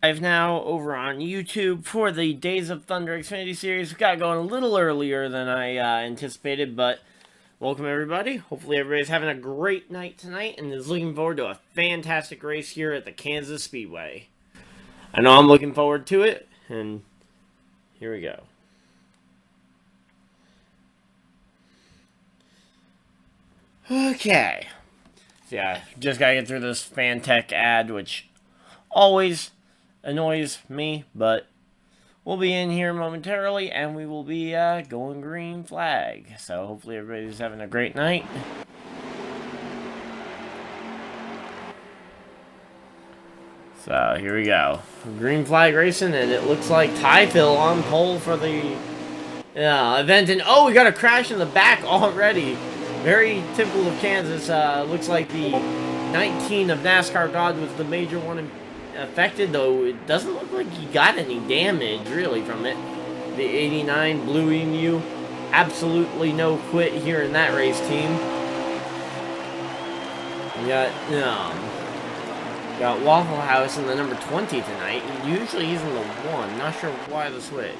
Live now over on YouTube for the Days of Thunder Xfinity Series. We got going a little earlier than I anticipated, but welcome everybody. Hopefully everybody's having a great night tonight and is looking forward to a fantastic race here at the Kansas Speedway. I know I'm looking forward to it, and here we go. Okay. So yeah, just gotta get through this Fantech ad, which always annoys me, but we'll be in here momentarily, and we will be going green flag. So hopefully everybody's having a great night. So here we go. Green flag racing, and it looks like Typhil on pole for the event. And oh, we got a crash in the back already. Very typical of Kansas. Looks like the 19 of NASCAR God was the major one affected, though it doesn't look like he got any damage really from it. The 89 Blue Emu, absolutely no quit here in that race team. We got Waffle House in the number 20 tonight. Usually he's in the 1. Not sure why the switch.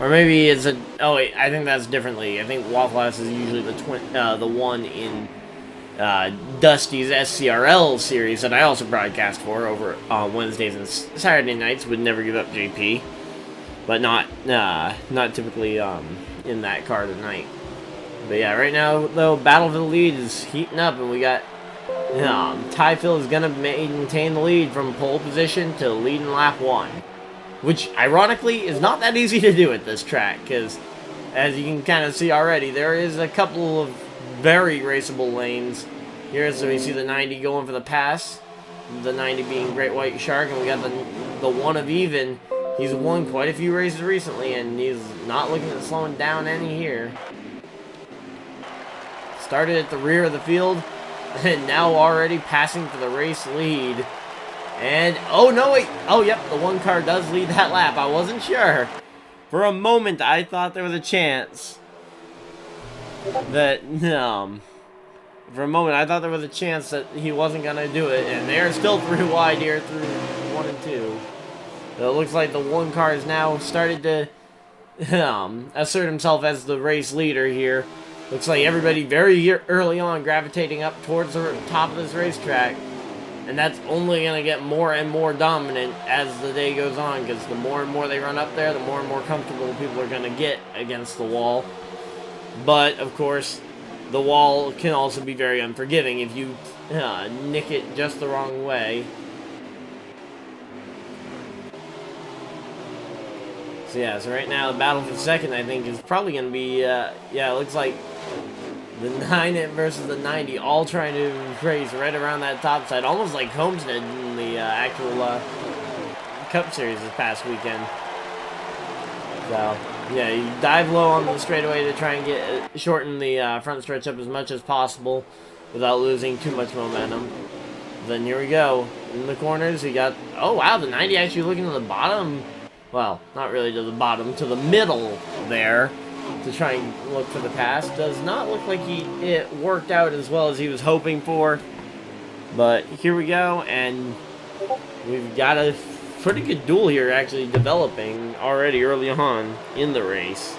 Or maybe it's a... Oh wait, I think that's differently. I think Waffle House is usually the 1 in Dusty's SCRL series that I also broadcast for over on Wednesdays and Saturday nights. Would never give up JP, but not typically in that car tonight. But yeah, right now though, battle for the lead is heating up, and we got Typhil is gonna maintain the lead from pole position to lead in lap 1, which ironically is not that easy to do at this track, because as you can kind of see already, there is a couple of very raceable lanes here. So we see the 90 going for the pass, the 90 being Great White Shark, and we got the 1 of Even. He's won quite a few races recently, and he's not looking at slowing down any here. Started at the rear of the field, and now already passing for the race lead. And, oh no, wait, oh yep, the 1 car does lead that lap. I wasn't sure. For a moment, I thought there was a chance that, for a moment, I thought there was a chance that he wasn't going to do it, and they're still 3 wide here through 1 and 2. So it looks like the 1 car has now started to assert himself as the race leader here. Looks like everybody very early on gravitating up towards the top of this racetrack, and that's only going to get more and more dominant as the day goes on, because the more and more they run up there, the more and more comfortable people are going to get against the wall. But, of course, the wall can also be very unforgiving if you nick it just the wrong way. So yeah, so right now the battle for second, I think, is probably going to be, yeah, it looks like the 9 versus the 90, all trying to race right around that top side, almost like Homestead in the actual Cup Series this past weekend. So, yeah, you dive low on the straightaway to try and shorten the front stretch up as much as possible without losing too much momentum. Then here we go. In the corners, we got... Oh, wow, the 90 actually looking to the bottom. Well, not really to the bottom, to the middle there to try and look for the pass. Does not look like it worked out as well as he was hoping for. But here we go, and we've got a pretty good duel here actually developing already early on in the race.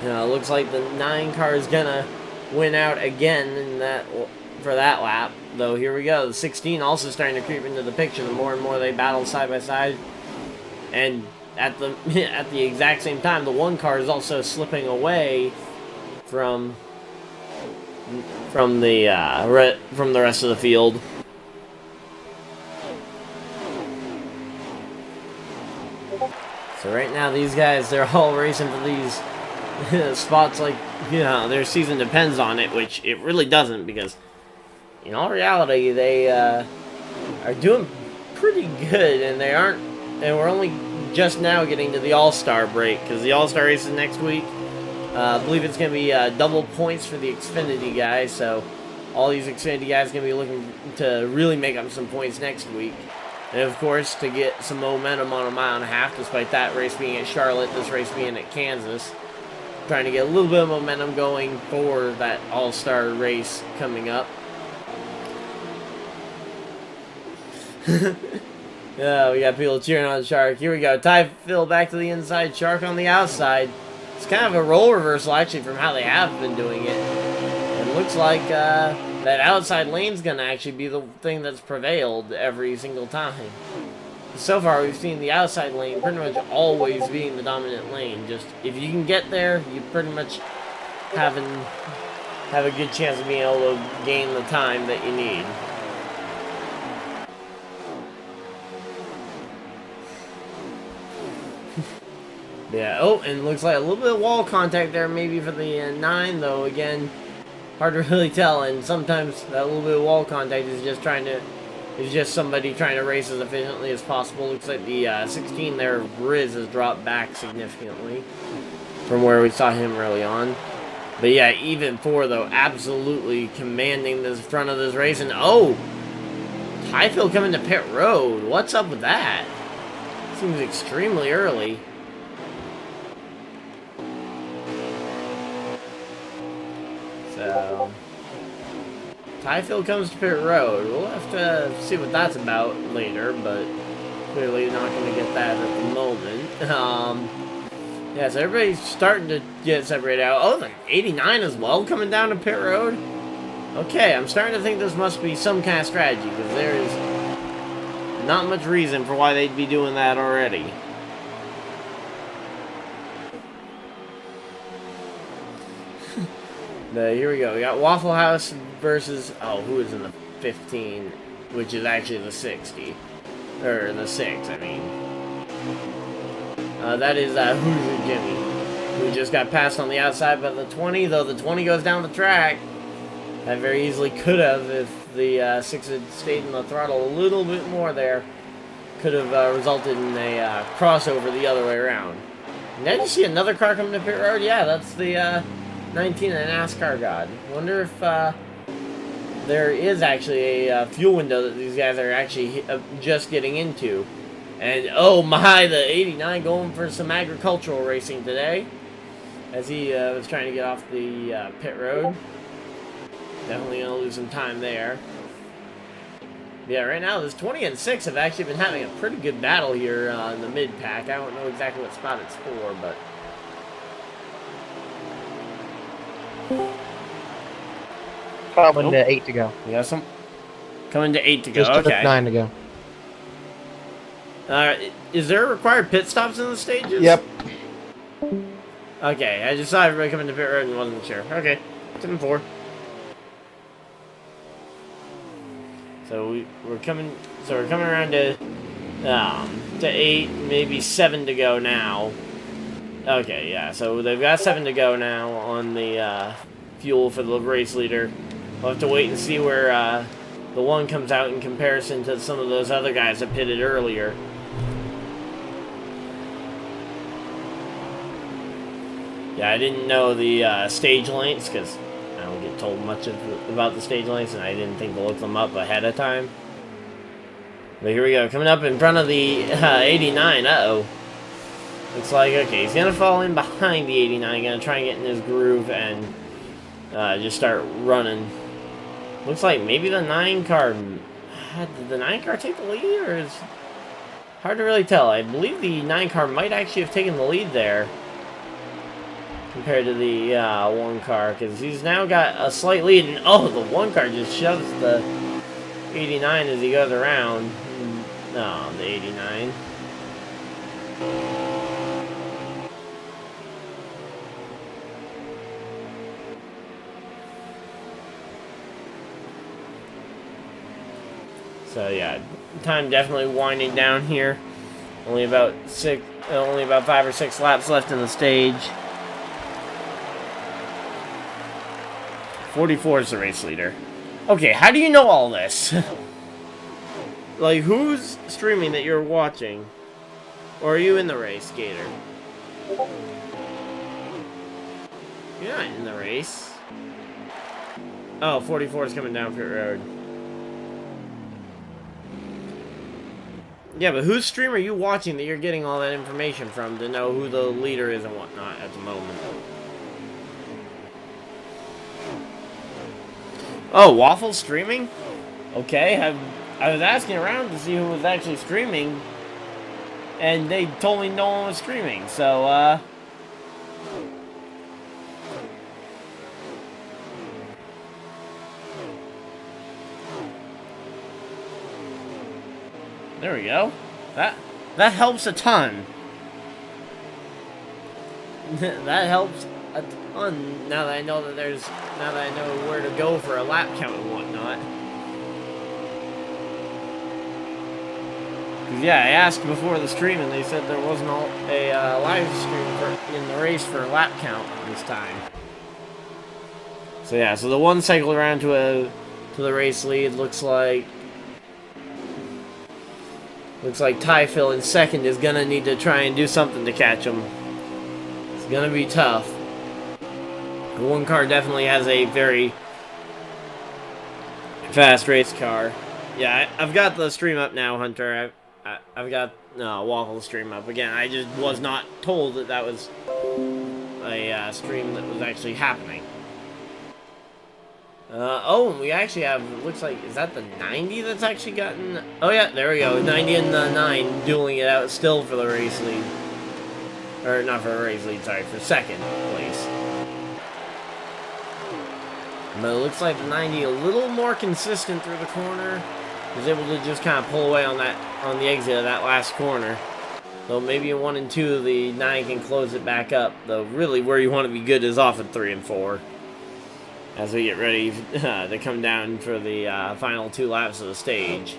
Looks like the 9 car is gonna win out again for that lap. Though here we go, the 16 also starting to creep into the picture the more and more they battle side by side. And at the exact same time, the 1 car is also slipping away from the rest of the field. So right now, these guys, they're all racing for these spots like, their season depends on it, which it really doesn't, because in all reality, they are doing pretty good, and we're only just now getting to the All-Star break, because the All-Star race is next week. I believe it's going to be double points for the Xfinity guys, so all these Xfinity guys are going to be looking to really make up some points next week. And of course, to get some momentum on a 1.5 miles, despite that race being at Charlotte, this race being at Kansas. Trying to get a little bit of momentum going for that All-Star race coming up. Yeah, we got people cheering on Shark. Here we go. Ty Phil back to the inside. Shark on the outside. It's kind of a role reversal, actually, from how they have been doing it. It looks like that outside lane's going to actually be the thing that's prevailed every single time. So far, we've seen the outside lane pretty much always being the dominant lane. Just, if you can get there, you pretty much have a good chance of being able to gain the time that you need. Yeah, oh, and looks like a little bit of wall contact there maybe for the 9, though, again, hard to really tell, and sometimes that little bit of wall contact is just somebody trying to race as efficiently as possible. Looks like the 16 there, Riz, has dropped back significantly from where we saw him early on. But yeah, even 4, though, absolutely commanding the front of this race, and oh! Highfield coming to pit road, what's up with that? Seems extremely early. So, Tyfield comes to pit road. We'll have to see what that's about later, but clearly not going to get that at the moment. Yeah, so everybody's starting to get separated out. Oh, the 89 as well coming down to pit road. Okay, I'm starting to think this must be some kind of strategy, because there is not much reason for why they'd be doing that already. Here we go. We got Waffle House versus, oh, who is in the 15, which is actually the 60. Or the 6, I mean. That is Hoosier Jimmy, who just got passed on the outside by the 20, though the 20 goes down the track. That very easily could have, if the 6 had stayed in the throttle a little bit more there, could have resulted in a crossover the other way around. And did you see another car coming to pit road? Yeah, that's the 19 and NASCAR God. Wonder if there is actually a fuel window that these guys are actually just getting into. And oh my, the 89 going for some agricultural racing today, as he was trying to get off the pit road. Definitely gonna lose some time there. Yeah, right now this 20 and 6 have actually been having a pretty good battle here in the mid pack. I don't know exactly what spot it's for, but. Coming to 8 to go. We got some coming to 8 to go. Just okay. 9 to go. Is there required pit stops in the stages? Yep. Okay, I just saw everybody coming to pit road and wasn't sure. Okay, 10 and 4. So we're coming around to 8, maybe 7 to go now. Okay, yeah. So they've got 7 to go now on the fuel for the race leader. We'll have to wait and see where the 1 comes out in comparison to some of those other guys that pitted earlier. Yeah, I didn't know the stage lengths because I don't get told much about the stage lengths, and I didn't think to look them up ahead of time. But here we go, coming up in front of the 89. Uh-oh. Looks like, okay, he's going to fall in behind the 89, going to try and get in his groove and just start running. Looks like maybe the 9 car, did the 9 car take the lead, or is, hard to really tell. I believe the 9 car might actually have taken the lead there, compared to the 1 car, because he's now got a slight lead, and oh, the 1 car just shoves the 89 as he goes around. No, the 89. So yeah, time definitely winding down here. Only about 5 or 6 laps left in the stage. 44 is the race leader. Okay, how do you know all this? Like, who's streaming that you're watching? Or are you in the race, Gator? You're not in the race. Oh, 44 is coming down pit road. Yeah, but whose stream are you watching that you're getting all that information from to know who the leader is and whatnot at the moment? Oh, Waffle's streaming? Okay, I was asking around to see who was actually streaming, and they told me no one was streaming, so, there we go. That helps a ton. That helps a ton now that I know that now that I know where to go for a lap count and whatnot. Cause yeah, I asked before the stream and they said there wasn't a live stream in the race for a lap count this time. So yeah, so the one cycled around to the race lead. Looks like Ty Phil in second is gonna need to try and do something to catch him. It's gonna be tough. The one car definitely has a very fast race car. Yeah, I've got the stream up now, Hunter. I've got Waffle stream up again. I just was not told that was a stream that was actually happening. Oh, and we actually have, looks like, is that the 90 that's actually gotten... Oh yeah, there we go, 90 and the 9 dueling it out still for the race lead. Or, not for the race lead, sorry, for second place. But it looks like the 90 a little more consistent through the corner. Was able to just kind of pull away on the exit of that last corner. Though maybe in 1 and 2, the 9 can close it back up. Though really where you want to be good is off at 3 and 4. As we get ready to come down for the final 2 laps of the stage.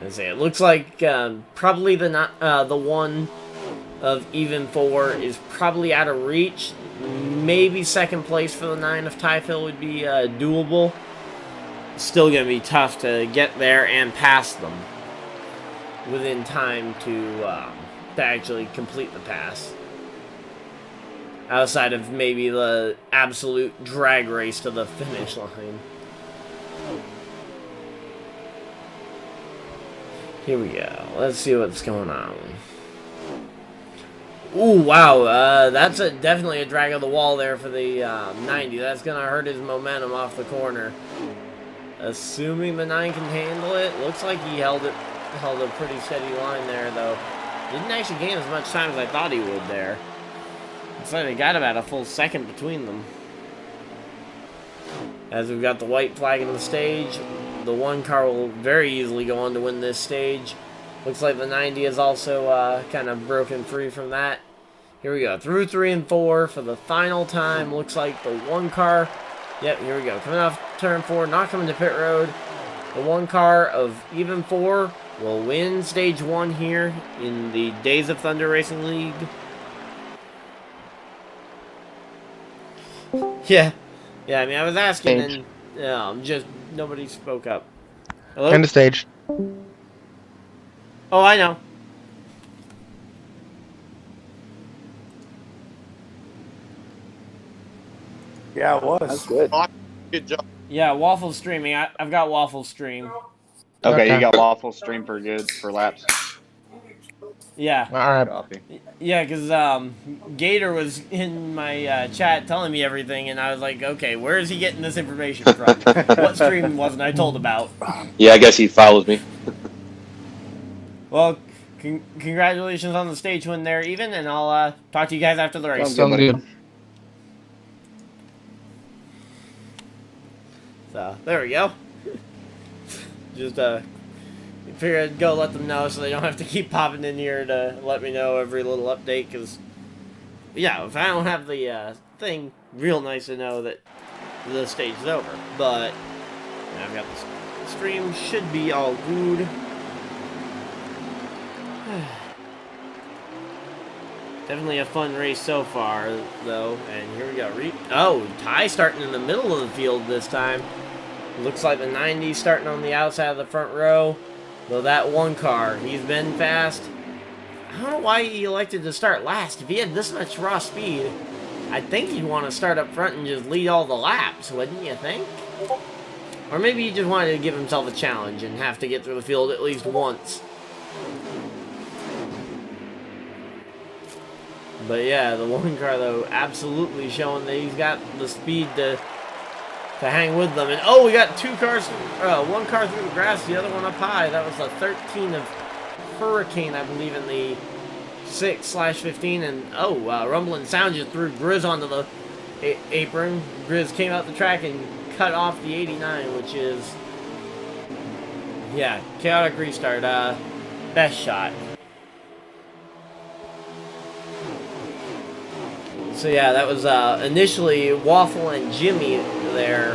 Let's see, it looks like probably the one of even 4 is probably out of reach. Maybe second place for the 9 if Ty Phil would be doable. Still going to be tough to get there and pass them within time to actually complete the pass. Outside of maybe the absolute drag race to the finish line. Here we go. Let's see what's going on. Ooh, wow. That's definitely a drag of the wall there for the 90. That's going to hurt his momentum off the corner. Assuming the 9 can handle it. Looks like he held a pretty steady line there, though. Didn't actually gain as much time as I thought he would there. Looks like they got about a full second between them. As we've got the white flag in the stage, the 1 car will very easily go on to win this stage. Looks like the 90 is also kind of broken free from that. Here we go, through 3 and 4 for the final time. Looks like the 1 car, yep, here we go, coming off turn 4, not coming to pit road. The 1 car of even 4 will win stage 1 here in the Days of Thunder Racing League. Yeah, I mean, I was asking, and just nobody spoke up. Hello? End of stage. Oh, I know. Yeah, it was. That's good. Good job. Yeah, Waffle streaming. I've got Waffle stream. Okay, you got Waffle stream for laps. Yeah. Alright. Copy. Yeah, because Gator was in my chat telling me everything, and I was like, okay, where is he getting this information from? What stream wasn't I told about? Yeah, I guess he follows me. Well, congratulations on the stage win there, even, and I'll talk to you guys after the race. Sounds good. So, there we go. Just, figured I'd go let them know so they don't have to keep popping in here to let me know every little update, because, yeah, if I don't have the thing, real nice to know that the stage is over. But, I've got the stream, should be all good. Definitely a fun race so far, though. And here we go. Oh, Ty starting in the middle of the field this time. Looks like the 90 starting on the outside of the front row. Though that 1 car, he's been fast. I don't know why he elected to start last. If he had this much raw speed, I think he'd want to start up front and just lead all the laps, wouldn't you think? Or maybe he just wanted to give himself a challenge and have to get through the field at least once. But yeah, the 1 car, though, absolutely showing that he's got the speed to to hang with them. And oh, we got two cars, one car through the grass, the other one up high. That was a 13 of Hurricane, I believe, in the 6/15. And oh, Rumbling Sound just threw Grizz onto the apron. Grizz came out the track and cut off the 89, which is, yeah, chaotic restart. Best shot. So yeah, that was initially Waffle and Jimmy there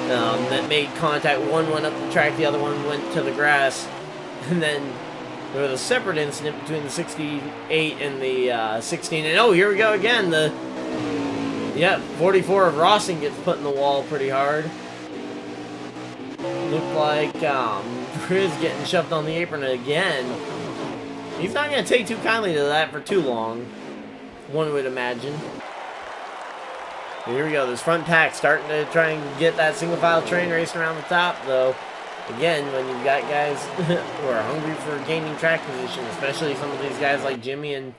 that made contact. One went up the track, the other one went to the grass, and then there was a separate incident between the 68 and the 16. And oh, here we go again. The 44 of Rossing gets put in the wall pretty hard. Looked like Grizz getting shoved on the apron again. He's not going to take too kindly to that for too long, one would imagine. Here we go. This front pack starting to try and get that single file train racing around the top, though. Again, when you've got guys who are hungry for gaining track position, especially some of these guys like Jimmy and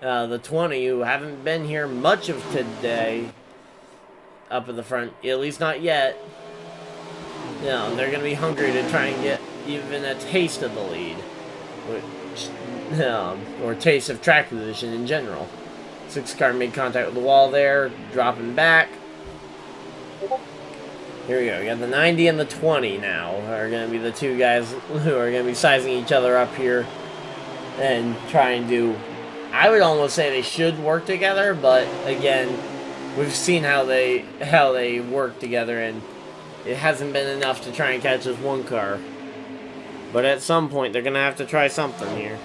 the 20 who haven't been here much of today up at the front, at least not yet. You know, they're going to be hungry to try and get even a taste of the lead, or taste of track position in general. 6 car made contact with the wall there, dropping back. Here we go. We got the 90 and the 20 now are going to be the two guys who are going to be sizing each other up here and trying to, I would almost say they should work together, but again, we've seen how they work together, and it hasn't been enough to try and catch this one car. But at some point, they're going to have to try something here.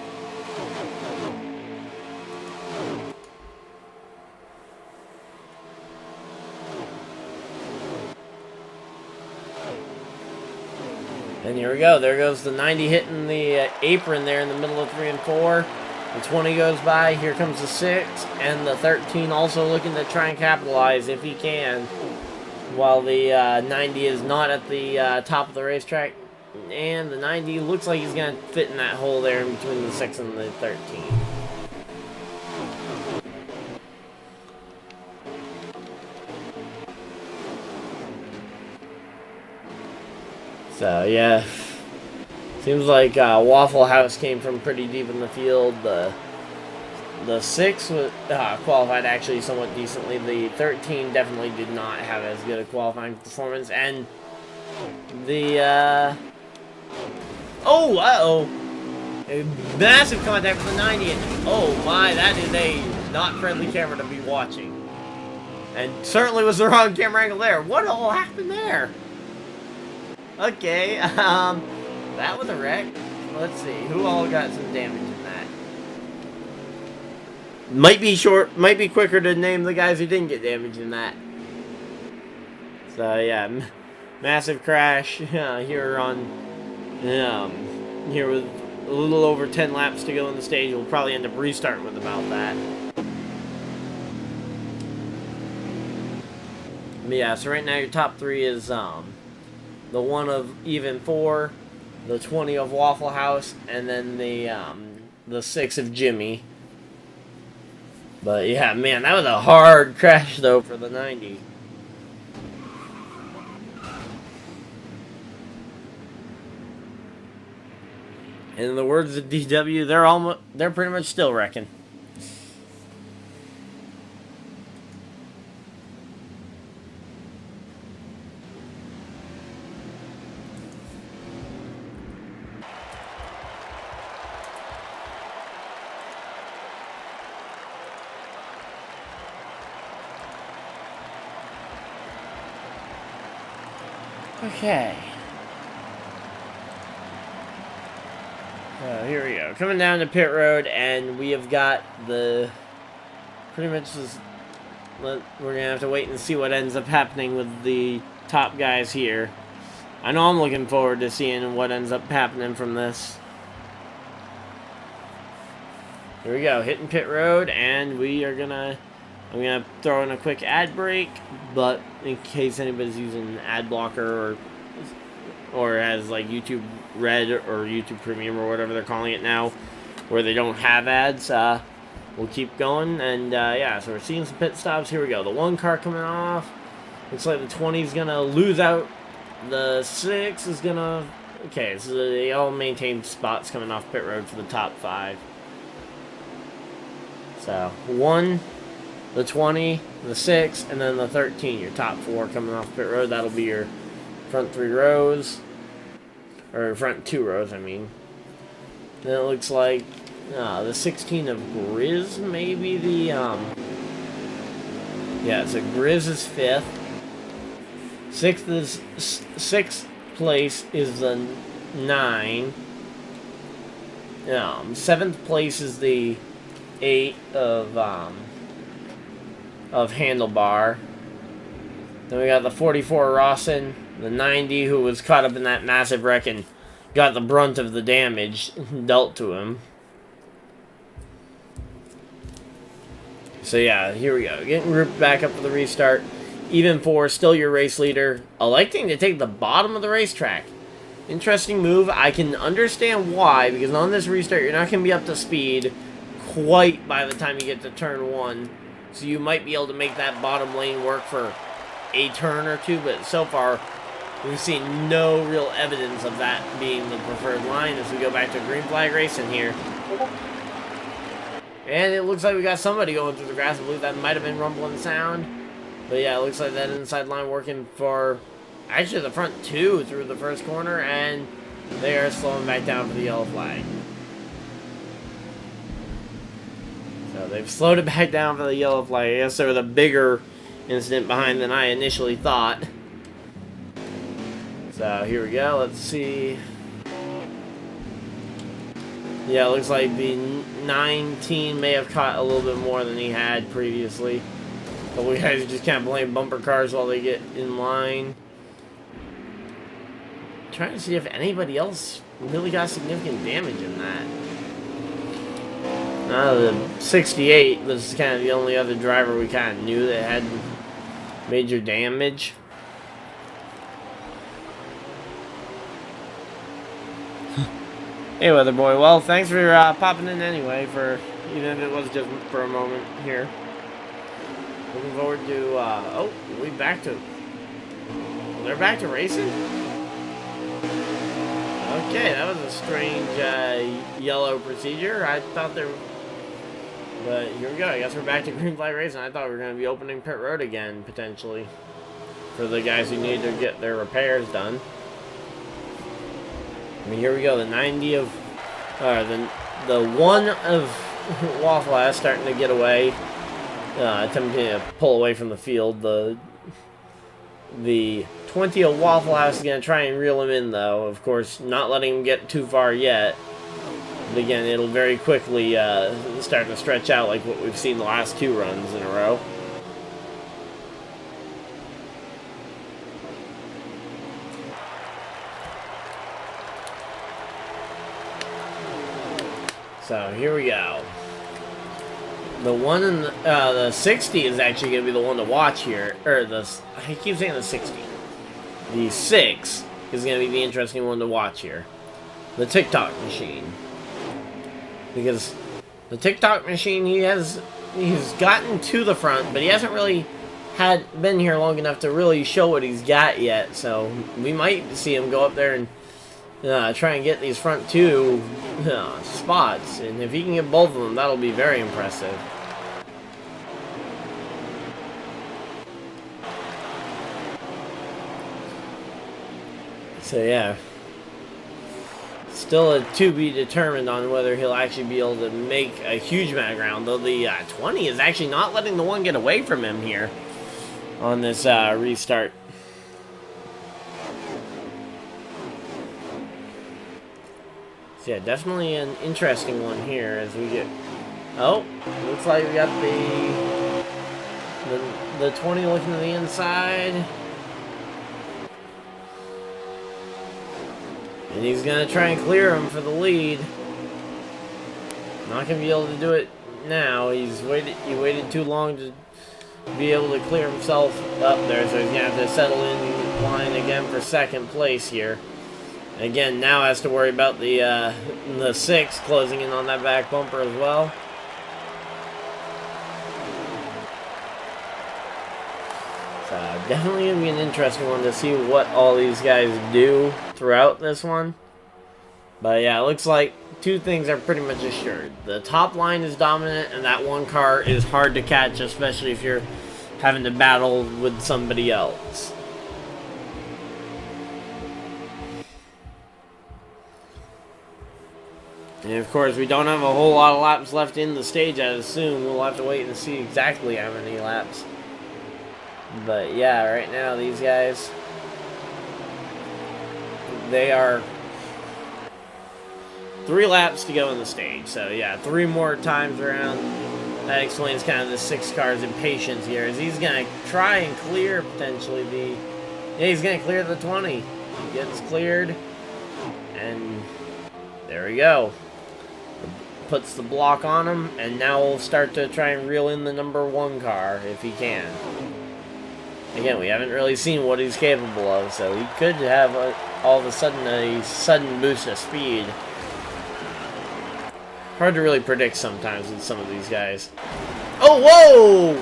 And here we go. There goes the 90 hitting the apron there in the middle of 3 and 4. The 20 goes by. Here comes the 6. And the 13 also looking to try and capitalize if he can. While the 90 is not at the top of the racetrack. And the 90 looks like he's going to fit in that hole there in between the 6 and the 13. So, yeah. Seems like Waffle House came from pretty deep in the field. The 6 was, qualified actually somewhat decently. The 13 definitely did not have as good a qualifying performance. And the... a massive contact with the 90. And, oh my, that is a not friendly camera to be watching. And certainly was the wrong camera angle there. What all happened there? Okay, that was a wreck. Let's see, who all got some damage in that? Might be quicker to name the guys who didn't get damage in that. So yeah, massive crash here on, here with a little over 10 laps to go in the stage. We'll probably end up restarting with about that. But yeah, so right now your top 3 is, the 1 of Even 4, the 20 of Waffle House, and then the 6 of Jimmy. But yeah, man, that was a hard crash though for the 90. And in the words of DW, they're pretty much still wrecking. Okay. So here we go. Coming down to pit road, and we have got the... Pretty much just... We're going to have to wait and see what ends up happening with the top guys here. I know I'm looking forward to seeing what ends up happening from this. Here we go. Hitting pit road, and we are going to... I'm going to throw in a quick ad break, but in case anybody's using ad blocker or has like YouTube Red or YouTube Premium or whatever they're calling it now, where they don't have ads, we'll keep going. And yeah, so we're seeing some pit stops. Here we go. The 1 car coming off. Looks like the 20 is going to lose out. The 6 is going to... Okay, so they all maintain spots coming off pit road for the top 5. So, 1, the 20, the 6, and then the 13. Your top 4 coming off pit road. That'll be your front 3 rows. Or front 2 rows, I mean. Then it looks like the 16 of Grizz, maybe the... Yeah, so Grizz is 5th. 6th place is the 9. 7th place is the 8 of Handlebar. Then we got the 44 Rawson, the 90 who was caught up in that massive wreck and got the brunt of the damage dealt to him. So yeah, here we go. Getting grouped back up for the restart. Even 4, still your race leader. Electing to take the bottom of the racetrack. Interesting move. I can understand why, because on this restart, you're not going to be up to speed quite by the time you get to turn 1. So you might be able to make that bottom lane work for a turn or 2, but so far, we've seen no real evidence of that being the preferred line as we go back to green flag racing here. And it looks like we got somebody going through the grass. I believe that might have been rumbling sound. But yeah, it looks like that inside line working for actually the front 2 through the first corner, and they are slowing back down for the yellow flag. So they've slowed it back down for the yellow flag. I guess there was a bigger incident behind than I initially thought. So here we go. Let's see. Yeah, it looks like the 19 may have caught a little bit more than he had previously. But we guys just can't blame bumper cars while they get in line. Trying to see if anybody else really got significant damage in that. The 68 was kind of the only other driver we kind of knew that had major damage. Hey, Weather Boy. Well, thanks for popping in anyway, for even if it was just for a moment here. Looking forward to, oh, we back to, they're back to racing? Okay, that was a strange, yellow procedure. I thought there, but here we go. I guess we're back to green flag racing. I thought we were going to be opening pit road again, potentially, for the guys who need to get their repairs done. I mean, here we go. The 90 of, the 1 of Waffle Ass starting to get away. Attempting to pull away from the field. The 20 of Waffle House is going to try and reel him in, though. Of course, not letting him get too far yet. But again, it'll very quickly start to stretch out like what we've seen the last 2 runs in a row. So, here we go. The 1 in the 60 is actually going to be the one to watch here. Or I keep saying the 60. The 6 is going to be the interesting one to watch here. The TikTok machine. Because the TikTok machine, he's gotten to the front, but he hasn't really been here long enough to really show what he's got yet. So we might see him go up there and try and get these front 2 spots, and if he can get both of them, that'll be very impressive. So yeah, still a to be determined on whether he'll actually be able to make a huge amount of ground, though the 20 is actually not letting the 1 get away from him here on this restart. So yeah, definitely an interesting one here as we get... Oh, looks like we got the 20 looking to the inside. And he's going to try and clear him for the lead. Not going to be able to do it now. He waited too long to be able to clear himself up there, so he's going to have to settle in line again for 2nd place here. Again, now has to worry about the 6 closing in on that back bumper as well. So definitely going to be an interesting one to see what all these guys do throughout this one. But yeah, it looks like two things are pretty much assured. The top line is dominant, and that one car is hard to catch, especially if you're having to battle with somebody else. And of course, we don't have a whole lot of laps left in the stage, I assume. We'll have to wait and see exactly how many laps. But yeah, right now, these guys, they are 3 laps to go in the stage. So yeah, 3 more times around. That explains kind of the 6 car's impatience here, as he's going to try and clear potentially the... Yeah, he's going to clear the 20. He gets cleared, and there we go. Puts the block on him, and now we'll start to try and reel in the number 1 car if he can. Again, we haven't really seen what he's capable of, so he could have all of a sudden boost of speed. Hard to really predict sometimes with some of these guys. Oh, whoa!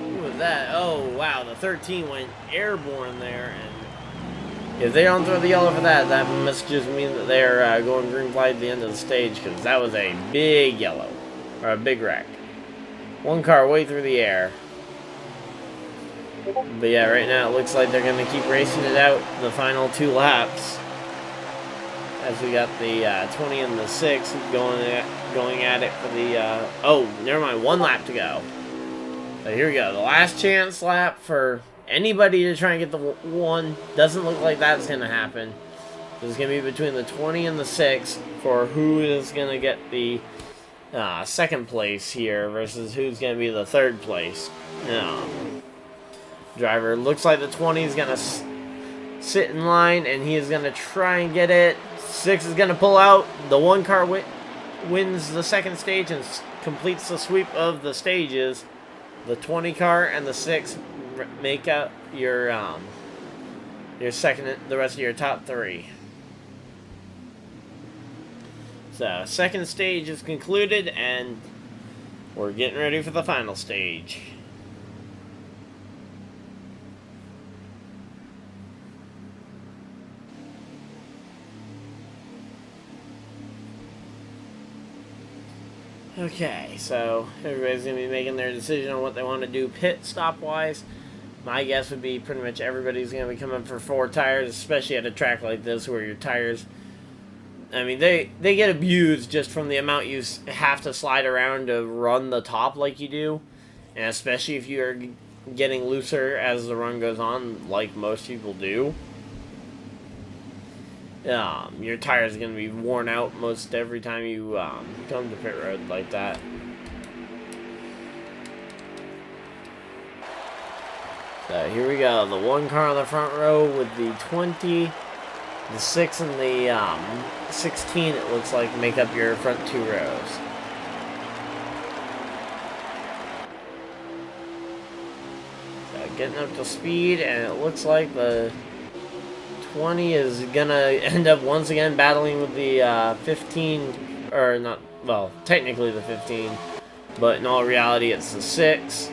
Who was that? Oh, wow, the 13 went airborne there, and if they don't throw the yellow for that, that must just mean that they're going green flag at the end of the stage, because that was a big yellow, or a big wreck. 1 car way through the air. But yeah, right now it looks like they're going to keep racing it out the final 2 laps. As we got the 20 and the 6 going at it for the... oh, never mind, 1 lap to go. So here we go, the last chance lap for anybody to try and get the 1. Doesn't look like that's going to happen. It's going to be between the 20 and the 6 for who is going to get the 2nd place here versus who's going to be the 3rd place. Driver looks like the 20 is going to sit in line, and he is going to try and get it. 6 is going to pull out. The 1 car wins the 2nd stage and completes the sweep of the stages. The 20 car and the 6 make up your second, the rest of your top 3. So 2nd stage is concluded, and we're getting ready for the final stage. Okay, so everybody's going to be making their decision on what they want to do pit stop-wise. My guess would be pretty much everybody's going to be coming for 4 tires, especially at a track like this where your tires... I mean, they get abused just from the amount you have to slide around to run the top like you do. And especially if you're getting looser as the run goes on, like most people do. Your tires are going to be worn out most every time you come to pit road like that. So here we go. The 1 car on the front row with the 20, the 6 and the 16, it looks like, make up your front 2 rows. So getting up to speed, and it looks like the 20 is gonna end up once again battling with the 15, or not, well, technically the 15, but in all reality it's the 6.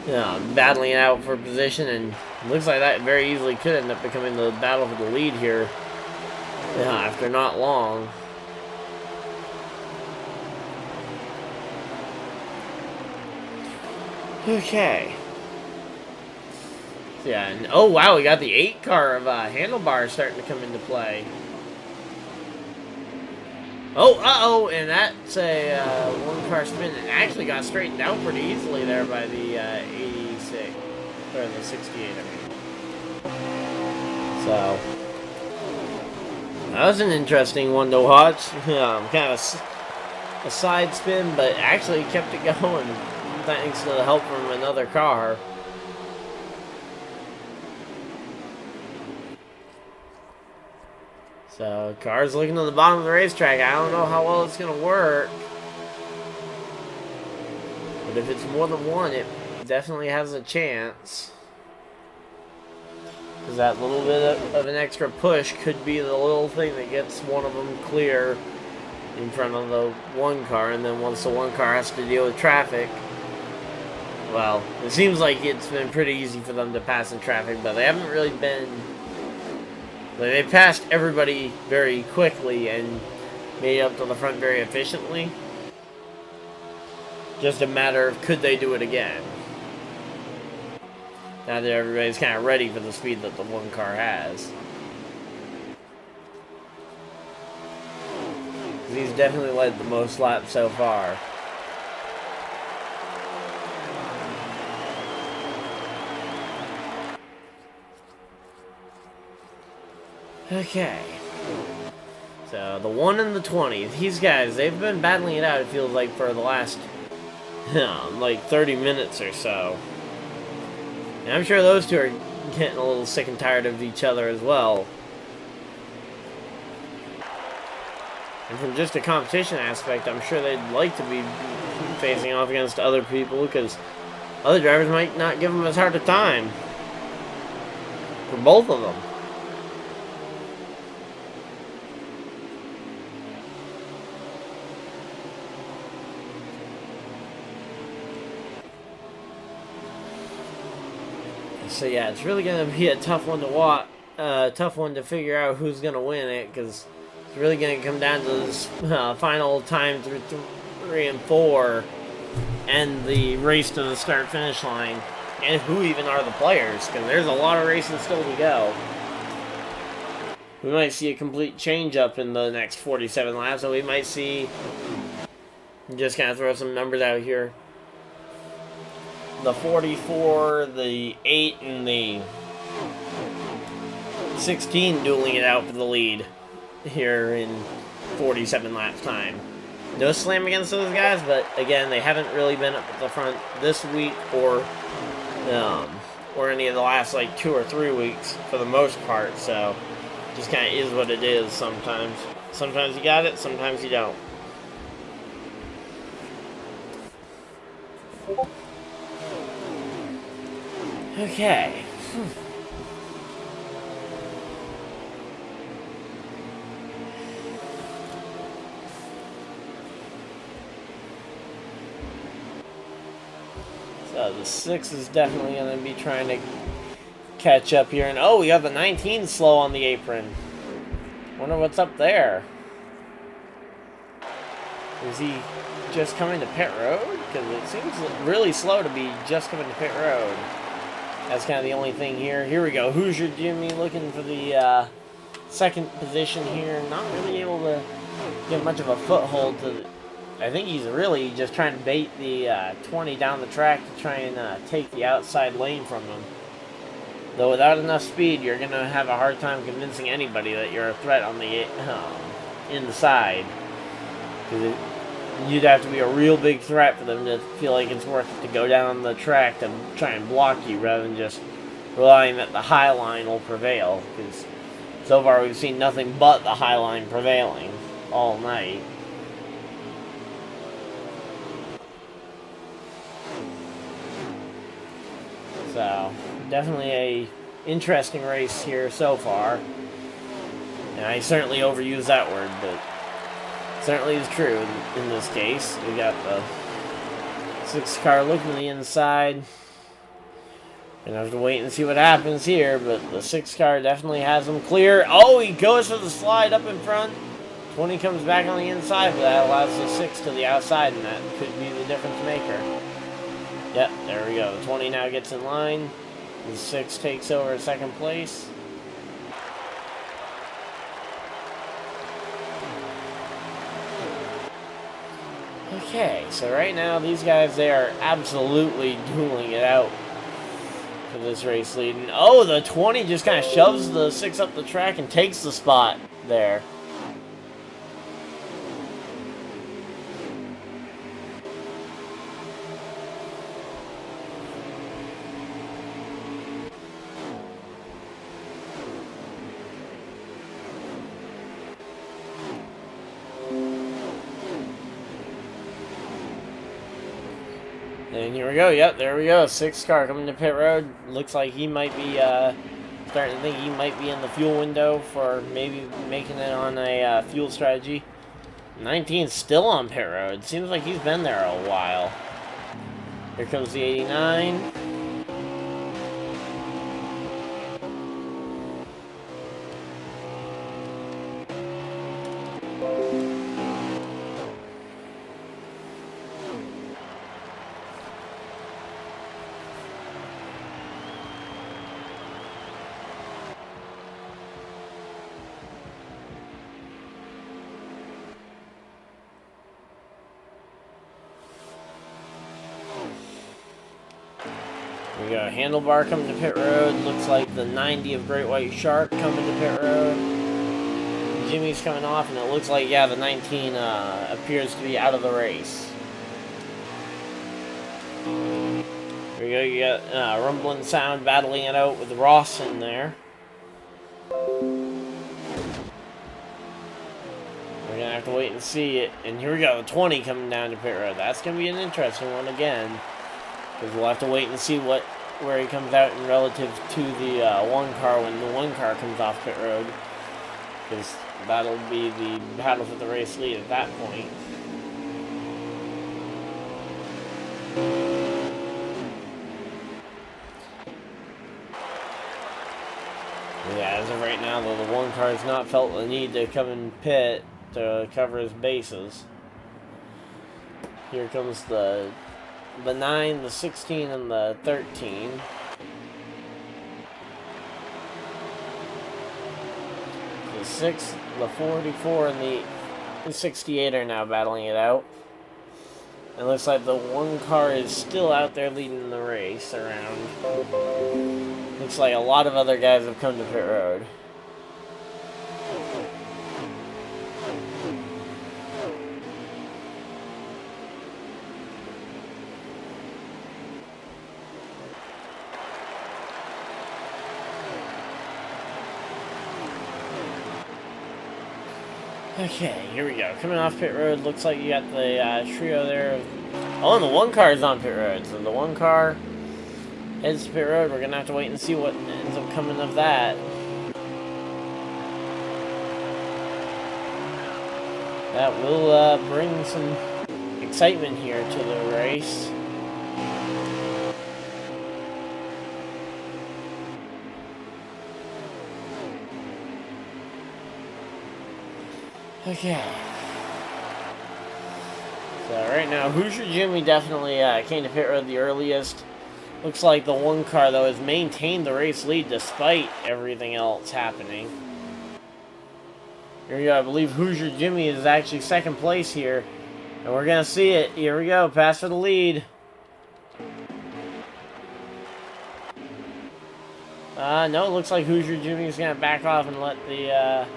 Battling it out for position, and looks like that very easily could end up becoming the battle for the lead here after not long. Okay. Yeah, and oh wow, we got the 8 car of handlebars starting to come into play. Oh, uh-oh, and that's a 1 car spin. It actually got straightened out pretty easily there by the 86, or the 68, I mean. So, that was an interesting one to watch. Kind of a side spin, but actually kept it going thanks to the help from another car. So, car's looking to the bottom of the racetrack. I don't know how well it's going to work. But if it's more than 1, it definitely has a chance. Because that little bit of an extra push could be the little thing that gets one of them clear in front of the one car, and then once the one car has to deal with traffic, well, it seems like it's been pretty easy for them to pass in traffic, but they haven't really been... Like, they passed everybody very quickly and made it up to the front very efficiently. Just a matter of could they do it again. Now that everybody's kind of ready for the speed that the one car has. He's definitely led the most laps so far. Okay. So, the 1 and the 20. These guys, they've been battling it out, it feels like, for the last, like, 30 minutes or so. And I'm sure those two are getting a little sick and tired of each other as well. And from just a competition aspect, I'm sure they'd like to be facing off against other people, because other drivers might not give them as hard a time. For both of them. So yeah, it's really gonna be a tough one to watch, tough one to figure out who's gonna win it, because it's really gonna come down to this final time through 3 and 4, and the race to the start-finish line, and who even are the players, because there's a lot of racing still to go. We might see a complete change-up in the next 47 laps, and we might see, just kind of throw some numbers out here, the 44, the 8, and the 16 dueling it out for the lead here in 47 laps time. No slam against those guys, but again, they haven't really been up at the front this week or any of the last like 2 or 3 weeks for the most part. So just kind of is what it is sometimes. Sometimes you got it, sometimes you don't. Okay. So the 6 is definitely going to be trying to catch up here. And oh, we got the 19 slow on the apron. Wonder what's up there. Is he just coming to pit road? Because it seems really slow to be just coming to pit road. That's kind of the only thing here. Here we go. Hoosier Jimmy looking for the second position here. Not really able to get much of a foothold to I think he's really just trying to bait the 20 down the track to try and take the outside lane from him. Though without enough speed, you're going to have a hard time convincing anybody that you're a threat on the inside. Because you'd have to be a real big threat for them to feel like it's worth it to go down the track to try and block you rather than just relying that the high line will prevail. Because so far we've seen nothing but the high line prevailing all night. So, definitely a interesting race here so far. And I certainly overuse that word, but certainly is true in this case. We got the 6 car looking to the inside. Gonna have to wait and see what happens here, but the 6 car definitely has him clear. Oh, he goes for the slide up in front. 20 comes back on the inside, but that allows the 6 to the outside, and that could be the difference maker. Yep, there we go. The 20 now gets in line. The 6 takes over second place. Okay, so right now these guys, they are absolutely dueling it out for this race lead. And oh, the 20 just kind of shoves the 6 up the track and takes the spot there. And here we go. Yep, there we go. 6 car coming to pit road. Looks like he might be starting to think he might be in the fuel window for maybe making it on a fuel strategy. 19's still on pit road. Seems like he's been there a while. Here comes the 89. We got a handlebar coming to pit road. Looks like the 90 of Great White Shark coming to pit road. Jimmy's coming off, and it looks like, yeah, the 19 appears to be out of the race. Here we go, you got rumbling sound battling it out with Ross in there. We're gonna have to wait and see it. And here we go, the 20 coming down to pit road. That's gonna be an interesting one again, because we'll have to wait and see where he comes out in relative to the one car when the one car comes off pit road, because that'll be the battle for the race lead at that point. Yeah, as of right now, though, the one car has not felt the need to come in pit to cover his bases. Here comes the 9, the 16, and the 13. The 6, the 44, and the 68 are now battling it out. It looks like the one car is still out there leading the race around. Looks like a lot of other guys have come to pit road. Okay, here we go. Coming off pit road, looks like you got the trio there. Oh, and the one car is on pit road. So the one car heads to pit road. We're going to have to wait and see what ends up coming of that. That will bring some excitement here to the race. Okay. So right now, Hoosier Jimmy definitely came to pit road the earliest. Looks like the one car, though, has maintained the race lead despite everything else happening. Here we go. I believe Hoosier Jimmy is actually second place here. And we're going to see it. Here we go. Pass for the lead. No, it looks like Hoosier Jimmy is going to back off and let the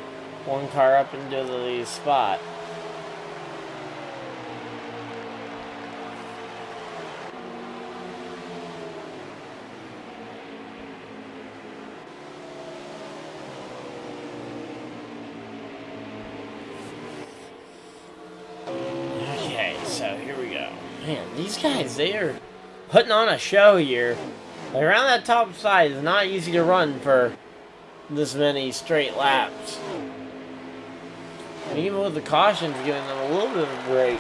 one car up into the spot. Okay, so here we go. Man, these guys, they are putting on a show here. Like, around that top side is not easy to run for this many straight laps. And even with the cautions giving them a little bit of a break.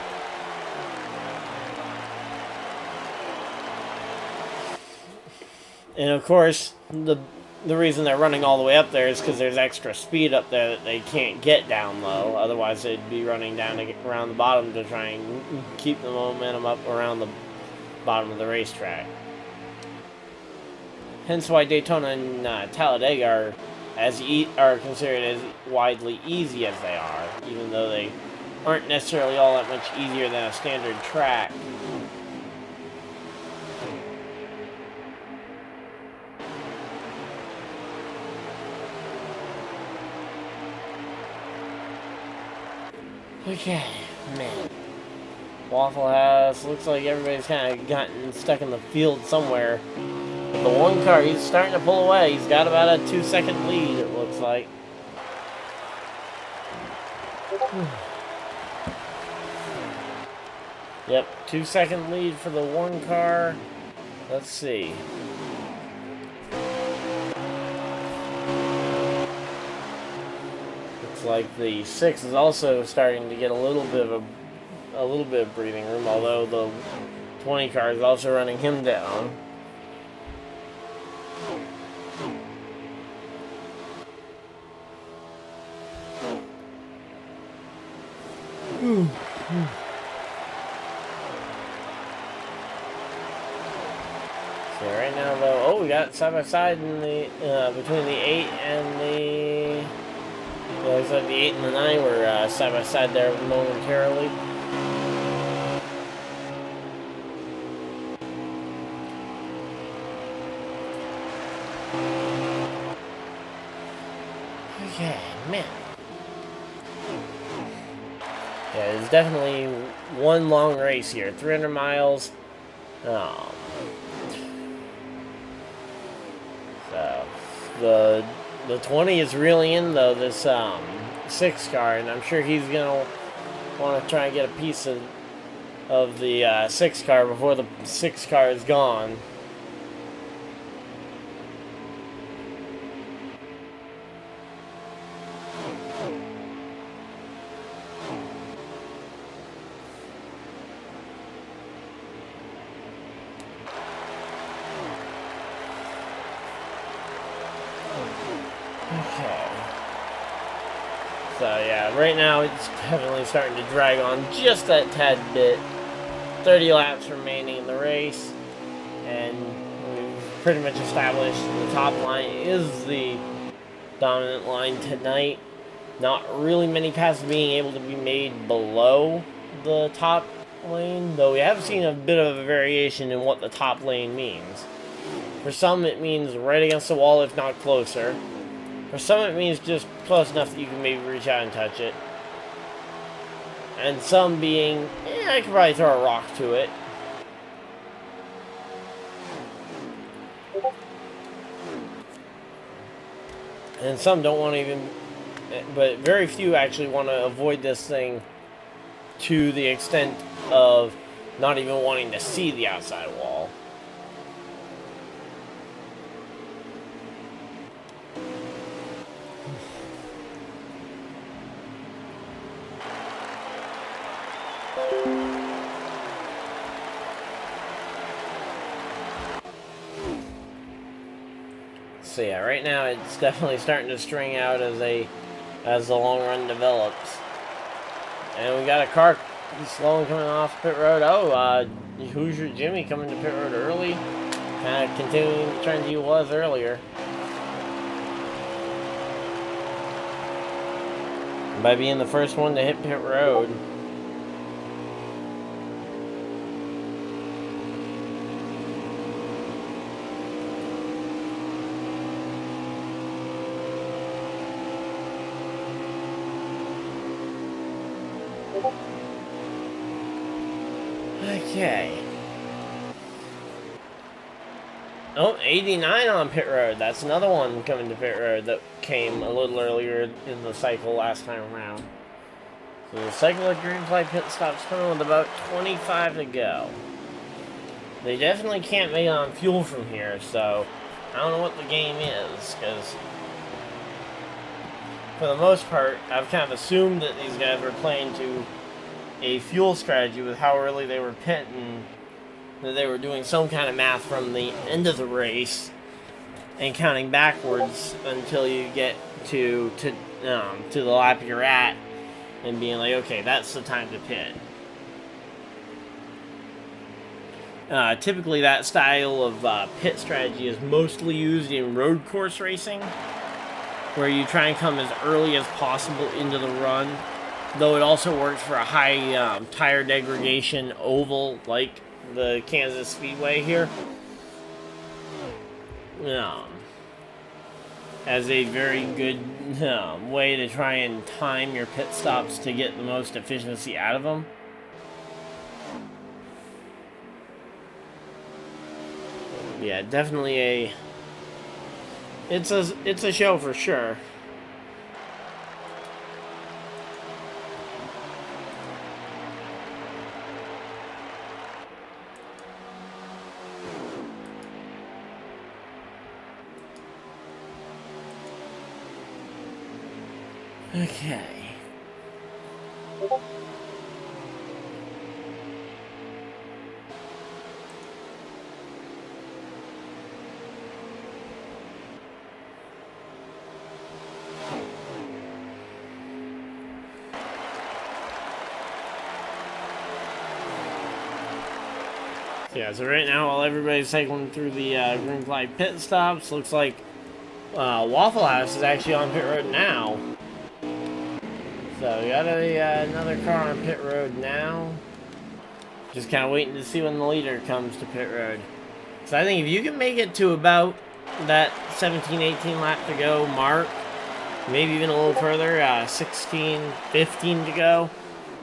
And of course, the reason they're running all the way up there is because there's extra speed up there that they can't get down low. Otherwise, they'd be running down to get around the bottom to try and keep the momentum up around the bottom of the racetrack. Hence why Daytona and Talladega are considered as widely easy as they are, even though they aren't necessarily all that much easier than a standard track. Okay, man. Waffle House, looks like everybody's kind of gotten stuck in the field somewhere. The one car, he's starting to pull away. He's got about a 2-second lead, it looks like. Yep, 2-second lead for the one car. Let's see. Looks looks like the 6 is also starting to get a little bit of breathing room, although the 20 car is also running him down. So right now, though, oh, we got side by side in the between the 8 and the. Well, looks like the 8 and the 9 were side by side there momentarily. Okay, man. Yeah, it's definitely one long race here. 300 miles. So the 20 is really in though this 6 car, and I'm sure he's gonna want to try and get a piece of the 6 car before the 6 car is gone. Okay. So yeah, right now it's definitely starting to drag on just that tad bit. 30 laps remaining in the race, and we've pretty much established the top line is the dominant line tonight. Not really many passes being able to be made below the top lane, though we have seen a bit of a variation in what the top lane means. For some it means right against the wall, if not closer. For some it means just close enough that you can maybe reach out and touch it. And some being, I could probably throw a rock to it. And some don't want to even, but very few actually want to avoid this thing to the extent of not even wanting to see the outside wall. So yeah, right now it's definitely starting to string out as the long run develops. And we got a car slowly coming off pit road. Oh, Hoosier Jimmy coming to pit road early. Kind of continuing the trend he was earlier. By being the first one to hit pit road. Okay. Oh, 89 on pit road. That's another one coming to pit road that came a little earlier in the cycle last time around. So the cycle of green flag pit stops coming with about 25 to go. They definitely can't make it on fuel from here, so I don't know what the game is, because for the most part, I've kind of assumed that these guys were playing to a fuel strategy with how early they were pitting, that they were doing some kind of math from the end of the race and counting backwards until you get to the lap you're at and being like, okay, that's the time to pit. Typically that style of pit strategy is mostly used in road course racing, where you try and come as early as possible into the run, though it also works for a high tire degradation oval like the Kansas Speedway here. As a very good way to try and time your pit stops to get the most efficiency out of them. Yeah, definitely it's a show for sure. Okay. Yeah, so right now, while everybody's cycling through the green flag pit stops, looks like Waffle House is actually on pit road now. So we got another car on pit road now. Just kind of waiting to see when the leader comes to pit road. So I think if you can make it to about that 17, 18 lap to go mark, maybe even a little further, 16, 15 to go,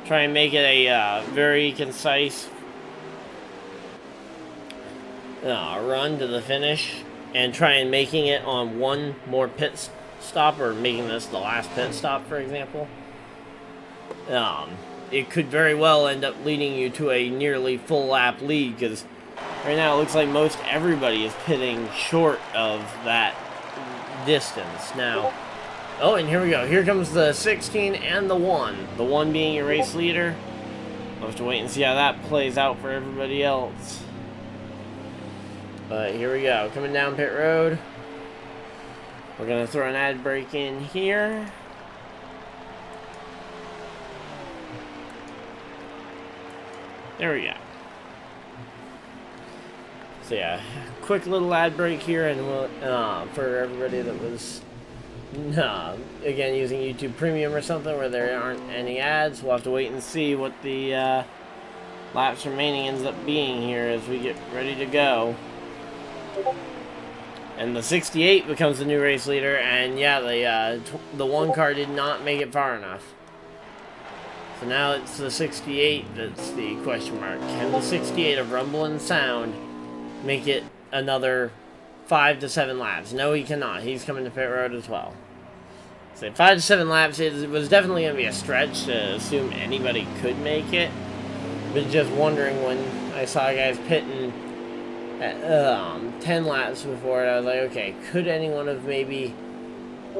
try and make it a very concise run to the finish, and try and making it on one more pit stop, or making this the last pit stop, for example. It could very well end up leading you to a nearly full lap lead, because right now it looks like most everybody is pitting short of that distance. Now, oh, and here we go. Here comes the 16 and the 1. The 1 being your race leader. We'll have to wait and see how that plays out for everybody else. But here we go. Coming down pit road. We're going to throw an ad break in here. There we go. So yeah, quick little ad break here, and we'll, for everybody that was, again, using YouTube Premium or something where there aren't any ads, we'll have to wait and see what the laps remaining ends up being here as we get ready to go. And the 68 becomes the new race leader, and yeah, the 1 car did not make it far enough. So now it's the 68 that's the question mark. Can the 68 of Rumble and Sound make it another 5 to 7 laps? No, he cannot. He's coming to pit road as well. So 5 to 7 laps, it was definitely going to be a stretch to assume anybody could make it. But just wondering, when I saw guys pitting at 10 laps before it, I was like, okay, could anyone have maybe,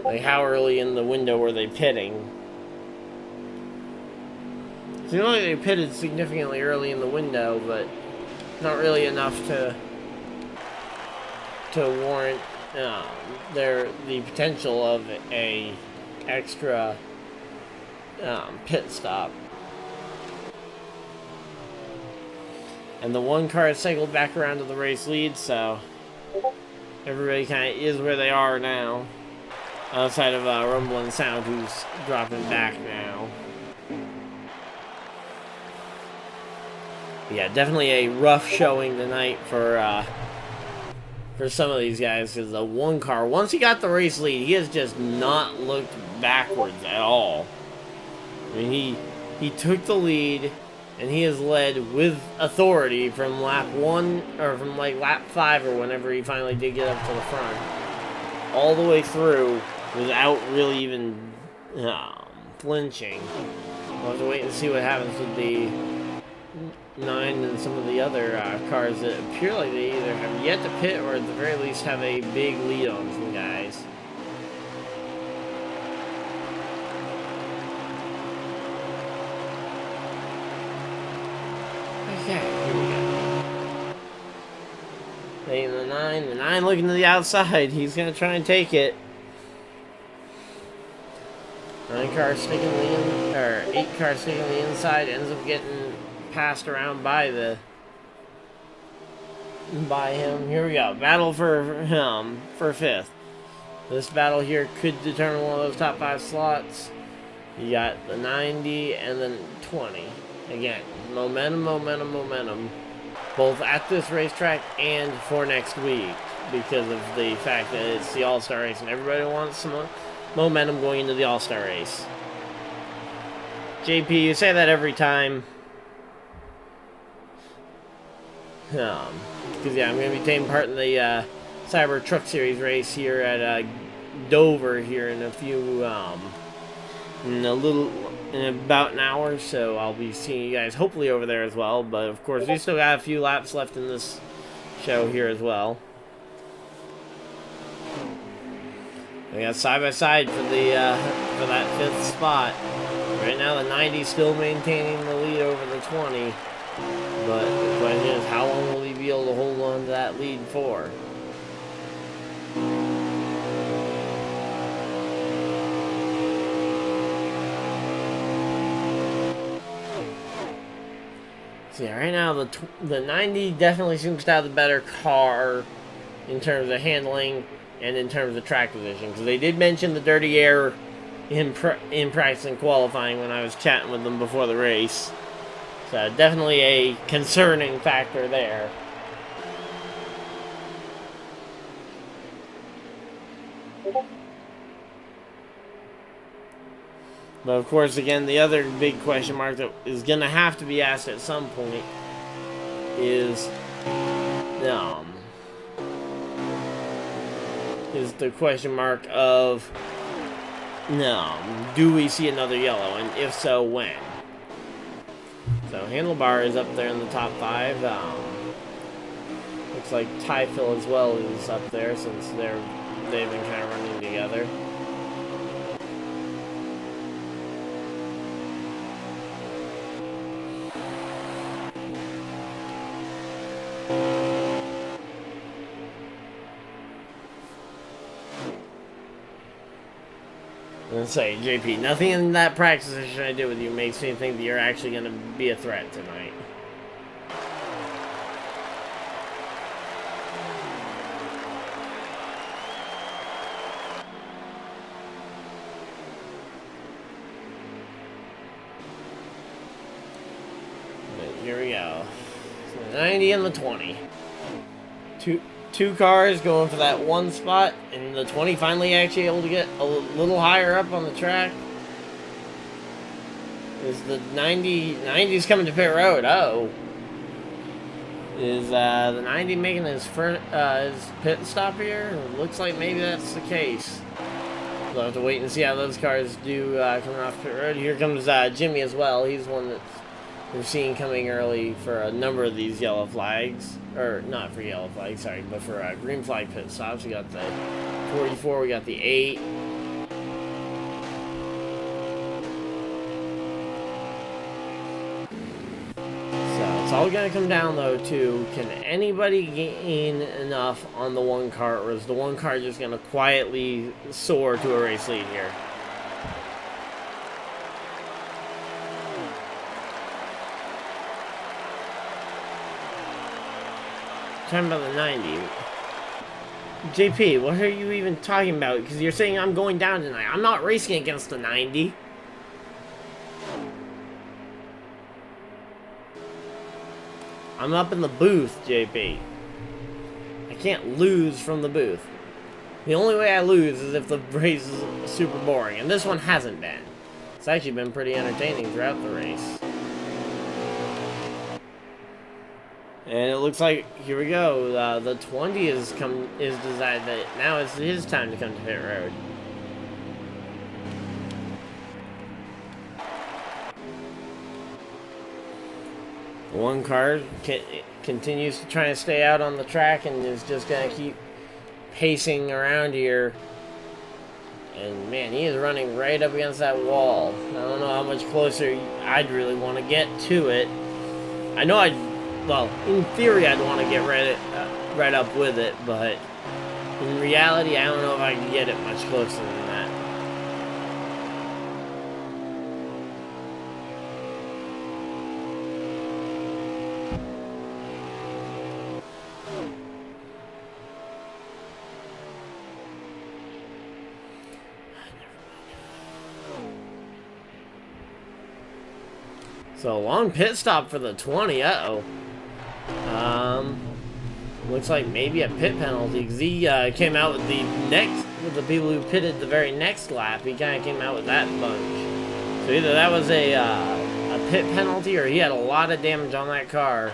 like, how early in the window were they pitting? It seemed like they pitted significantly early in the window, but not really enough to warrant the potential of a extra pit stop. And the 1 car has cycled back around to the race lead, so everybody kind of is where they are now, outside of Rumble and Sound, who's dropping back now. Yeah, definitely a rough showing tonight for some of these guys, because the 1 car, once he got the race lead, he has just not looked backwards at all. I mean, he took the lead, and he has led with authority from lap 1, or from like lap 5, or whenever he finally did get up to the front, all the way through without really even flinching. We'll have to wait and see what happens with the 9 and some of the other cars that appear like they either have yet to pit, or at the very least have a big lead on some guys. Okay, here we go. Taking the 9. The 9 looking to the outside. He's going to try and take it. 9 cars sticking the 8 cars sticking the inside. Ends up getting passed around by him. Here we go. Battle for 5th. This battle here could determine one of those top 5 slots. You got the 90 and then 20. Again, momentum, both at this racetrack and for next week, because of the fact that it's the All-Star race and everybody wants some momentum going into the All-Star race. JP, you say that every time. Because yeah, I'm going to be taking part in the Cyber Truck Series race here at Dover here in in about an hour, so I'll be seeing you guys hopefully over there as well. But of course, we still got a few laps left in this show here as well. We got side by side for the for that 5th spot. Right now, the 90 still maintaining the lead over the 20. But the question is, how long will he be able to hold on to that lead for? So yeah, right now the 90 definitely seems to have the better car in terms of handling and in terms of track position, because they did mention the dirty air in practice and qualifying when I was chatting with them before the race. So definitely a concerning factor there. But of course, again, the other big question mark that is going to have to be asked at some point is the question mark of, do we see another yellow, and if so, when? So Handlebar is up there in the top 5. Looks like Typhil as well is up there, since they've been kind of running together. Let's say, JP, nothing in that practice session I did with you makes me think that you're actually going to be a threat tonight. But here we go. So the 90 and the 20. Two cars going for that 1 spot, and the 20 finally actually able to get a little higher up on the track. Is the 90's coming to pit road? Uh-oh. Is the 90 making his pit stop here? It looks like maybe that's the case. We'll have to wait and see how those cars do coming off pit road. Here comes Jimmy as well. He's one that we've seen coming early for a number of these yellow flags. Or, not for yellow flags, sorry, but for green flag pit stops. We got the 44, we got the 8. So, it's all going to come down, though, to, can anybody gain enough on the 1 car, or is the 1 car just going to quietly soar to a race lead here? Talking about the 90. JP, what are you even talking about? Because you're saying I'm going down tonight. I'm not racing against the 90. I'm up in the booth, JP. I can't lose from the booth. The only way I lose is if the race is super boring. And this one hasn't been. It's actually been pretty entertaining throughout the race. And it looks like, here we go, the 20 is decided that now it's his time to come to pit road. The 1 car continues to try to stay out on the track and is just going to keep pacing around here. And man, he is running right up against that wall. I don't know how much closer I'd really want to get to it. I know well, in theory, I'd want to get right up with it, but in reality, I don't know if I can get it much closer than that. So, long pit stop for the 20, uh-oh. Looks like maybe a pit penalty, because he came out with the people who pitted the very next lap. He kind of came out with that bunch. So either that was a pit penalty, or he had a lot of damage on that car,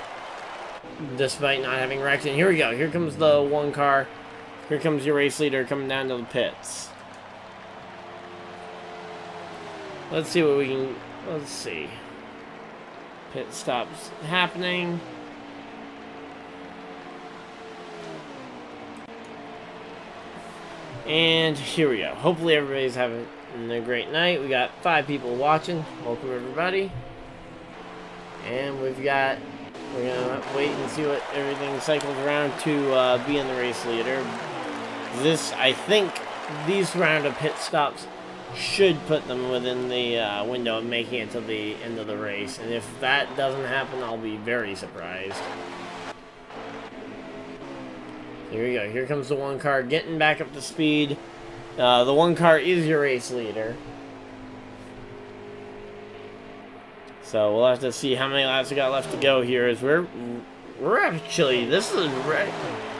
despite not having wrecked it. Here we go. Here comes the 1 car. Here comes your race leader coming down to the pits. Let's see what we can. Let's see. Pit stops happening. And here we go. Hopefully everybody's having a great night. We got 5 people watching. Welcome everybody. And we're gonna wait and see what everything cycles around to be in the race leader. I think these round of pit stops should put them within the window of making it to the end of the race. And if that doesn't happen, I'll be very surprised. Here we go. Here comes the one car getting back up to speed. The one car is your race leader. So we'll have to see how many laps we got left to go here. As we're actually, this is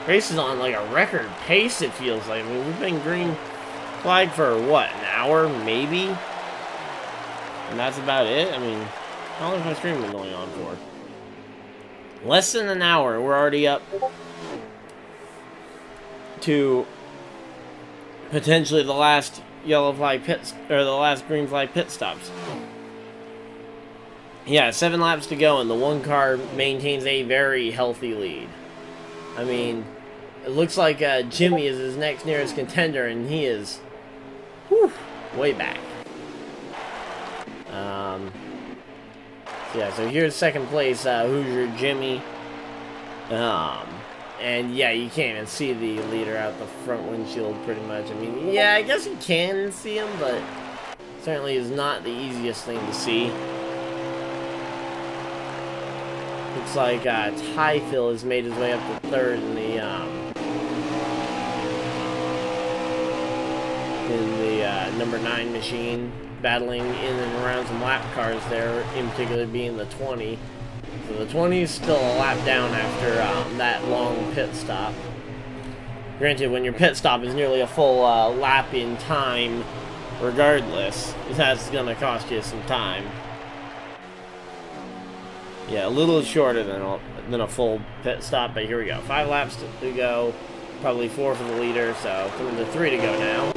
race is on like a record pace. It feels like. I mean, we've been green flag for what, an hour maybe, and that's about it. I mean, how long has my stream been going on for? Less than an hour. We're already up to potentially the last yellow flag pits, or the last green flag pit stops. Yeah, 7 laps to go, and the one car maintains a very healthy lead. I mean, it looks like Jimmy is his next nearest contender, and he is way back. Yeah, so here's second place, Hoosier Jimmy. And yeah, you can't even see the leader out the front windshield pretty much. I mean, yeah, I guess you can see him, but certainly is not the easiest thing to see. Looks like Typhil has made his way up to third in the number 9 machine, battling in and around some lap cars there, in particular being the 20. So the 20 is still a lap down after that long pit stop. Granted, when your pit stop is nearly a full lap in time, regardless, that's going to cost you some time. Yeah, a little shorter than a full pit stop, but here we go. 5 laps to go, probably 4 for the leader, so coming to 3 to go now.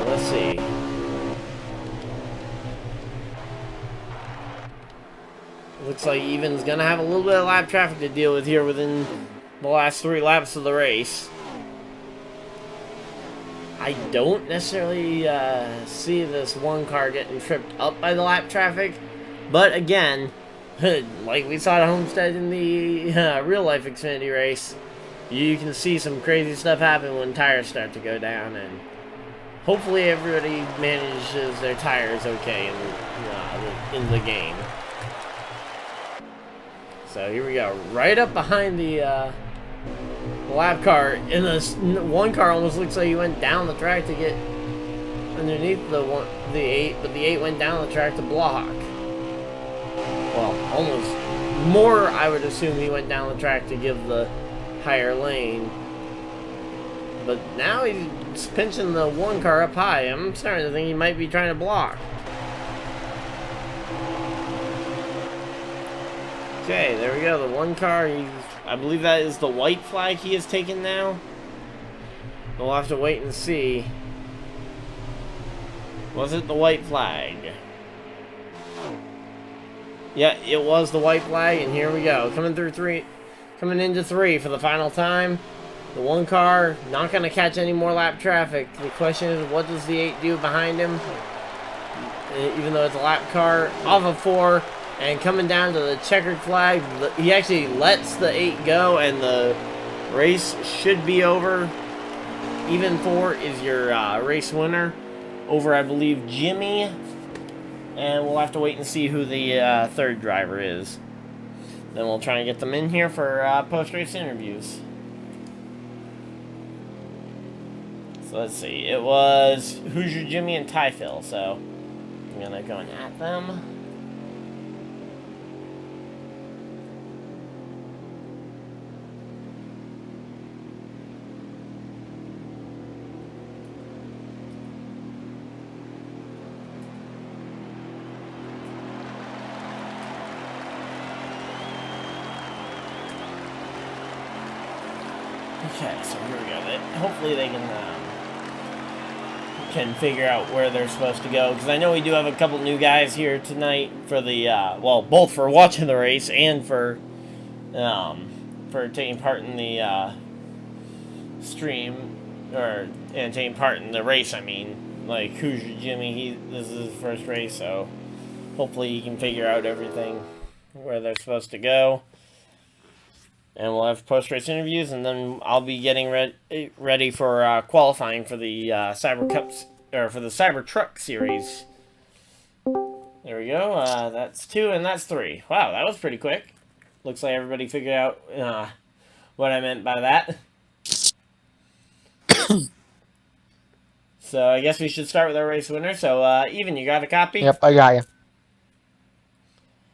Let's see. Looks like Evan's gonna have a little bit of lap traffic to deal with here within the last 3 laps of the race. I don't necessarily see this one car getting tripped up by the lap traffic, but again, like we saw at Homestead in the real-life Xfinity race, you can see some crazy stuff happen when tires start to go down, and hopefully everybody manages their tires okay in the game. So here we go, right up behind the lap car, and this one car almost looks like he went down the track to get underneath the 8, but the 8 went down the track to block. Well, almost more, I would assume he went down the track to give the higher lane. But now he's pinching the one car up high. I'm starting to think he might be trying to block. Okay, there we go. The one car, I believe that is the white flag he has taken now. We'll have to wait and see. Was it the white flag? Yeah, it was the white flag, and here we go. Coming into 3 for the final time. The one car, not going to catch any more lap traffic. The question is, what does the 8 do behind him? Even though it's a lap car, off of 4. And coming down to the checkered flag, he actually lets the 8 go, and the race should be over. Even 4 is your race winner over, I believe, Jimmy. And we'll have to wait and see who the third driver is. Then we'll try and get them in here for post-race interviews. So let's see. It was Hoosier Jimmy and Typhil, so I'm going to go and at them. Okay, so here we go. Hopefully they can figure out where they're supposed to go, because I know we do have a couple new guys here tonight for the well, both for watching the race and for for taking part in the stream, and taking part in the race. I mean, like Hoosier Jimmy, this is his first race, so hopefully he can figure out everything where they're supposed to go. And we'll have post-race interviews, and then I'll be getting ready for qualifying for the Cyber Cups, or for the Cyber Truck Series. There we go. That's 2, and that's 3. Wow, that was pretty quick. Looks like everybody figured out what I meant by that. So I guess we should start with our race winner. So, Even, you got a copy? Yep, I got you.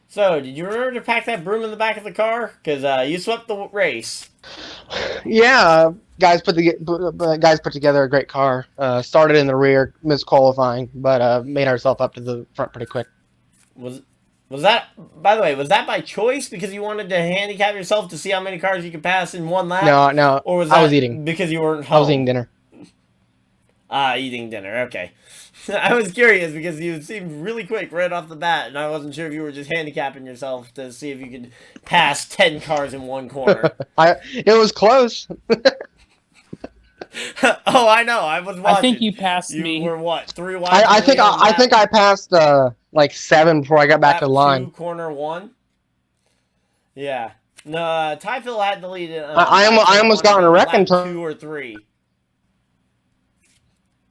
So, did you remember to pack that broom in the back of the car? Because you swept the race. Yeah, guys put together a great car. Started in the rear, missed qualifying, but made ourselves up to the front pretty quick. Was that, by the way, was that by choice because you wanted to handicap yourself to see how many cars you could pass in one lap? No. Or was that I was eating. because you weren't home? I was eating dinner. Eating dinner. Okay. I was curious because you seemed really quick right off the bat, and I wasn't sure if you were just handicapping yourself to see if you could pass 10 cars in one corner. It was close. Oh, I know. I was watching. I think you passed me. You were what? 3 wide? I think I passed like 7 before I got back to the line. 2, corner 1. Yeah. No, Typhil had the lead. I almost got in a wreck in 2 or 3.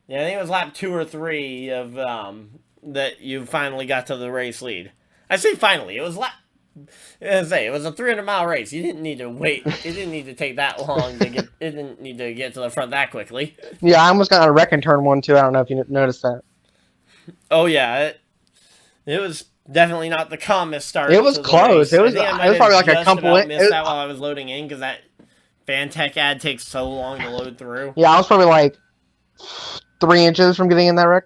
Yeah, I think it was lap 2 or 3 of that you finally got to the race lead. I say finally. It was it was a 300-mile race. You didn't need to wait. It didn't need to take that long to get. It didn't need to get to the front that quickly. Yeah, I almost got in a wreck in turn 1 too. I don't know if you noticed that. Oh yeah, it was definitely not the calmest start. It was close. It was probably like a couple. Missed that while I was loading in because that Fantech ad takes so long to load through. Yeah, I was probably like 3 inches from getting in that wreck.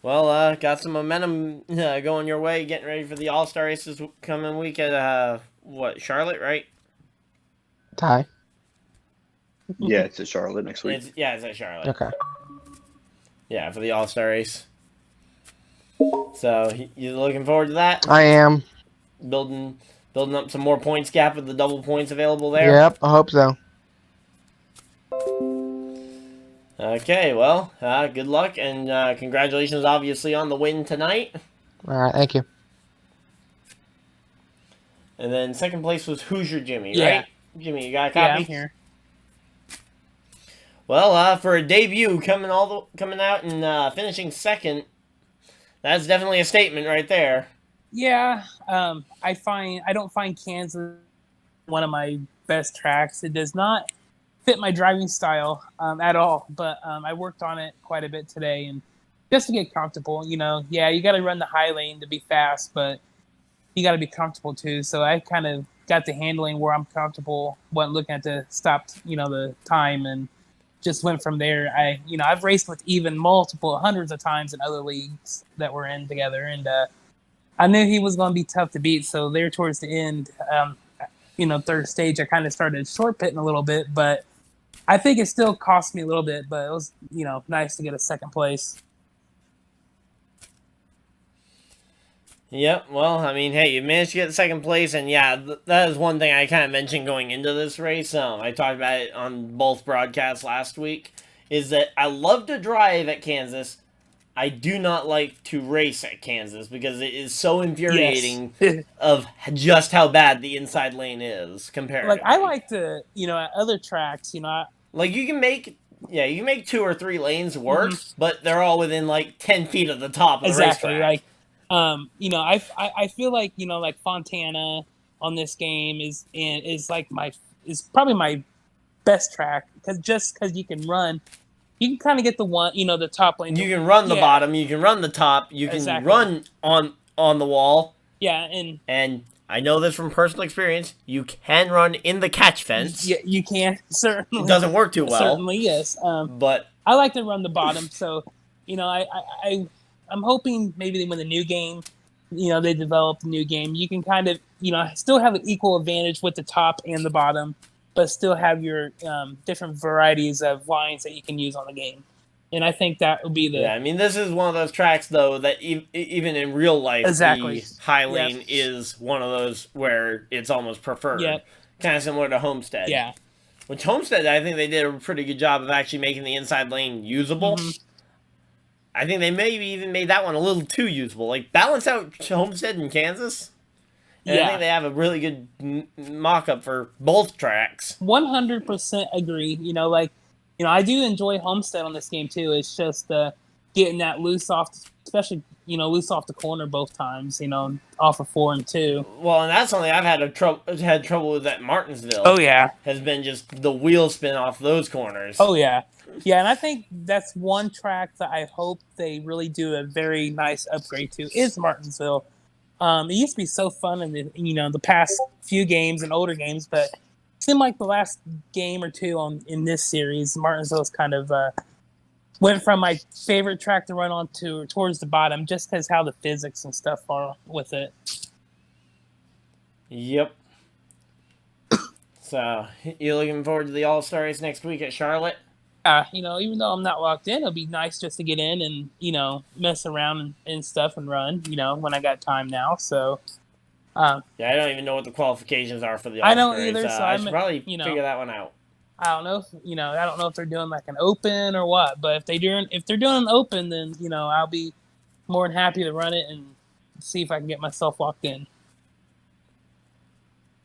Well, got some momentum going your way, getting ready for the All-Star races coming week at, Charlotte, right? Ty? Yeah, it's at Charlotte next week. It's at Charlotte. Okay. Yeah, for the All-Star race. So, you looking forward to that? I am. Building up some more points gap with the double points available there? Yep, I hope so. Okay, well, good luck, and congratulations, obviously, on the win tonight. All right, thank you. And then second place was Hoosier Jimmy, Yeah. right? Jimmy, you got a copy? Yeah, I'm here. Well, for a debut coming out and finishing second, that's definitely a statement right there. Yeah, I don't find Kansas one of my best tracks. It does not fit my driving style at all, but I worked on it quite a bit today, and just to get comfortable, you got to run the high lane to be fast, but you got to be comfortable too. So I kind of got the handling where I'm comfortable, wasn't looking at the the time, and just went from there. I've raced with even hundreds of times in other leagues that we're in together, and I knew he was going to be tough to beat. So there towards the end, third stage, I kind of started short pitting a little bit, but I think it still cost me a little bit, but it was, nice to get a second place. Yep, well, I mean, hey, you managed to get the second place, and yeah, that is one thing I kind of mentioned going into this race. I talked about it on both broadcasts last week, is that I love to drive at Kansas. I do not like to race at Kansas because it is so infuriating of just how bad the inside lane is compared. Like, I like to, at other tracks, like you can make 2 or 3 lanes work, but they're all within like 10 feet of the top of the racetrack. Like, I feel like like Fontana on this game is probably my best track because you can run. You can kind of get the top lane. You can run the bottom. You can run the top. You can run on the wall. Yeah, and I know this from personal experience. You can run in the catch fence. Yeah, you can certainly. It doesn't work too well. Certainly, yes. But I like to run the bottom. So, I'm hoping maybe when the new game, they develop the new game, you can kind of still have an equal advantage with the top and the bottom, but still have your different varieties of lines that you can use on the game. And I think that would be the Yeah, I mean, this is one of those tracks, though, that even in real life, exactly. the High Yep. Lane is one of those where it's almost preferred. Yep. Kind of similar to Homestead. Yeah. Which Homestead, I think they did a pretty good job of actually making the inside lane usable. I think they maybe even made that one a little too usable. Like, balance out Homestead in Kansas. And I think they have a really good mock-up for both tracks. 100% agree. I do enjoy Homestead on this game too. It's just getting that loose off, especially loose off the corner both times. Off of 4 and 2. Well, and that's something I've had trouble with at Martinsville. Oh yeah, has been just the wheel spin off those corners. Oh yeah, yeah, and I think that's one track that I hope they really do a very nice upgrade to is Martinsville. It used to be so fun in the past few games and older games, but it seemed like the last game or two in this series, Martinsville's kind of went from my favorite track to run on to towards the bottom, just because how the physics and stuff are with it. Yep. So, you looking forward to the All-Star race next week at Charlotte? Even though I'm not locked in, it'll be nice just to get in and, mess around and stuff and run, when I got time now. So, yeah, I don't even know what the qualifications are for the All-Star I don't race. either, so I should probably figure that one out. I don't know if they're doing like an open or what, but if they're doing an open, then, I'll be more than happy to run it and see if I can get myself locked in.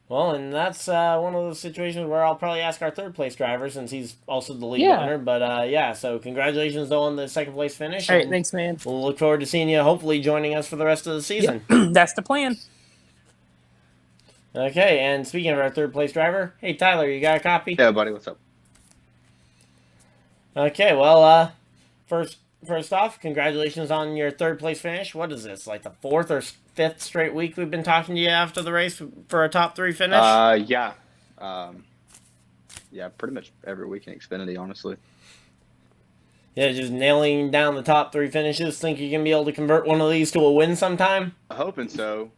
Well, and that's one of those situations where I'll probably ask our third place driver since he's also the lead owner. But so congratulations though on the second place finish. All right, thanks, man. We'll look forward to seeing you hopefully joining us for the rest of the season. Yep. That's the plan. Okay, and speaking of our third place driver, hey Tyler, you got a copy? Yeah, buddy, what's up? Okay, well, first off, congratulations on your third place finish. What is this, like the fourth or fifth straight week we've been talking to you after the race for a top 3 finish? Yeah. Yeah, pretty much every week in Xfinity, honestly. Yeah, just nailing down the top 3 finishes. Think you can be able to convert one of these to a win sometime? Hoping so.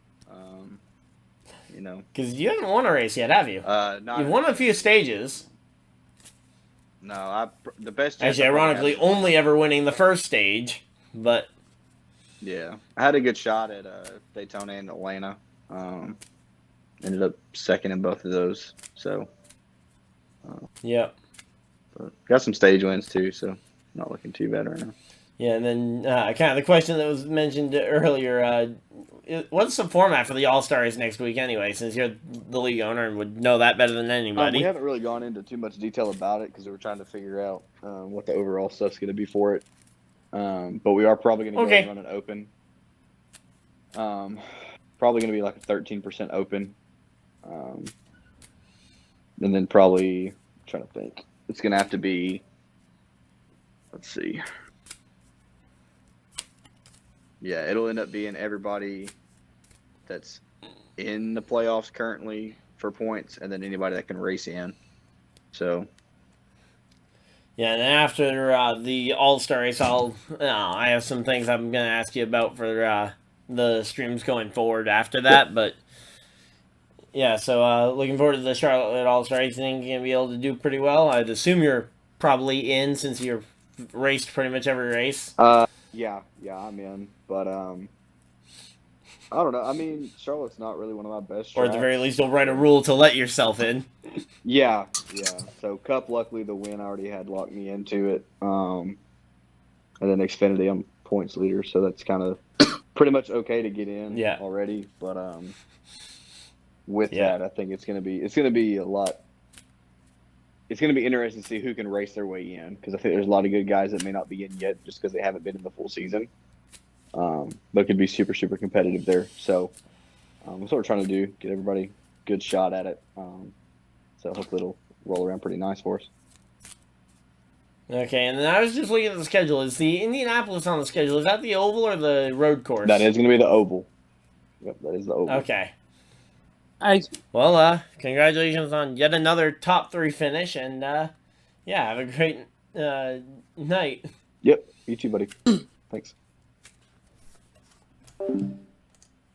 Because you haven't won a race yet, have you? You've won a few stages. No, the best. Actually, ironically, only ever winning the first stage, but yeah, I had a good shot at Daytona and Atlanta. Ended up second in both of those, so yep. But got some stage wins too, so not looking too bad right now. Yeah, and then kind of the question that was mentioned earlier. What's the format for the All-Stars next week anyway, since you're the league owner and would know that better than anybody? We haven't really gone into too much detail about it because we were trying to figure out what the overall stuff's going to be for it. But we are probably going to go and run an open. Probably going to be like a 13% open. And then probably, I'm trying to think, it's going to have to be, let's see. Yeah, it'll end up being everybody that's in the playoffs currently for points, and then anybody that can race in. So. Yeah, and then after the All-Star race, I have some things I'm going to ask you about for the streams going forward after that. But yeah, so looking forward to the Charlotte All-Star race. I think you're going to be able to do pretty well. I'd assume you're probably in since you've raced pretty much every race. Yeah, I'm in, but I don't know. I mean, Charlotte's not really one of my best tracks. Or at the very least, you'll write a rule to let yourself in. Yeah. So Cup, luckily, the win I already had locked me into it. And then Xfinity, I'm points leader, so that's kind of pretty much okay to get in already. But with that, I think it's gonna be a lot. It's going to be interesting to see who can race their way in, because I think there's a lot of good guys that may not be in yet just because they haven't been in the full season. But it could be super, super competitive there. So that's what we're trying to do, get everybody a good shot at it. So hopefully it'll roll around pretty nice for us. Okay, and then I was just looking at the schedule. Is the Indianapolis on the schedule? Is that the oval or the road course? That is going to be the oval. Yep, that is the oval. Okay. Well, congratulations on yet another top 3 finish, and have a great night. Yep, you too, buddy. Thanks.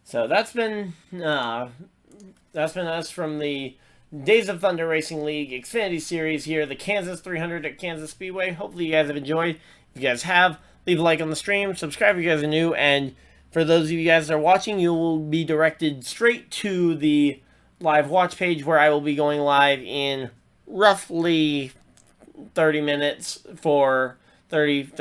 So that's been us from the Days of Thunder Racing League Xfinity Series here, the Kansas 300 at Kansas Speedway. Hopefully you guys have enjoyed. If you guys have, leave a like on the stream, subscribe if you guys are new, and for those of you guys that are watching, you will be directed straight to the live watch page where I will be going live in roughly 35 minutes for the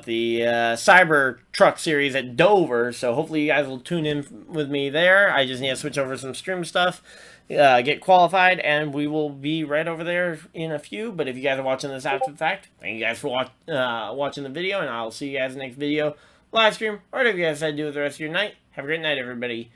the Cyber Truck Series at Dover. So hopefully you guys will tune in with me there. I just need to switch over some stream stuff, get qualified, and we will be right over there in a few. But if you guys are watching this after the fact, thank you guys for watching the video, and I'll see you guys in the next video, live stream, or whatever you guys decide to do with the rest of your night. Have a great night, everybody.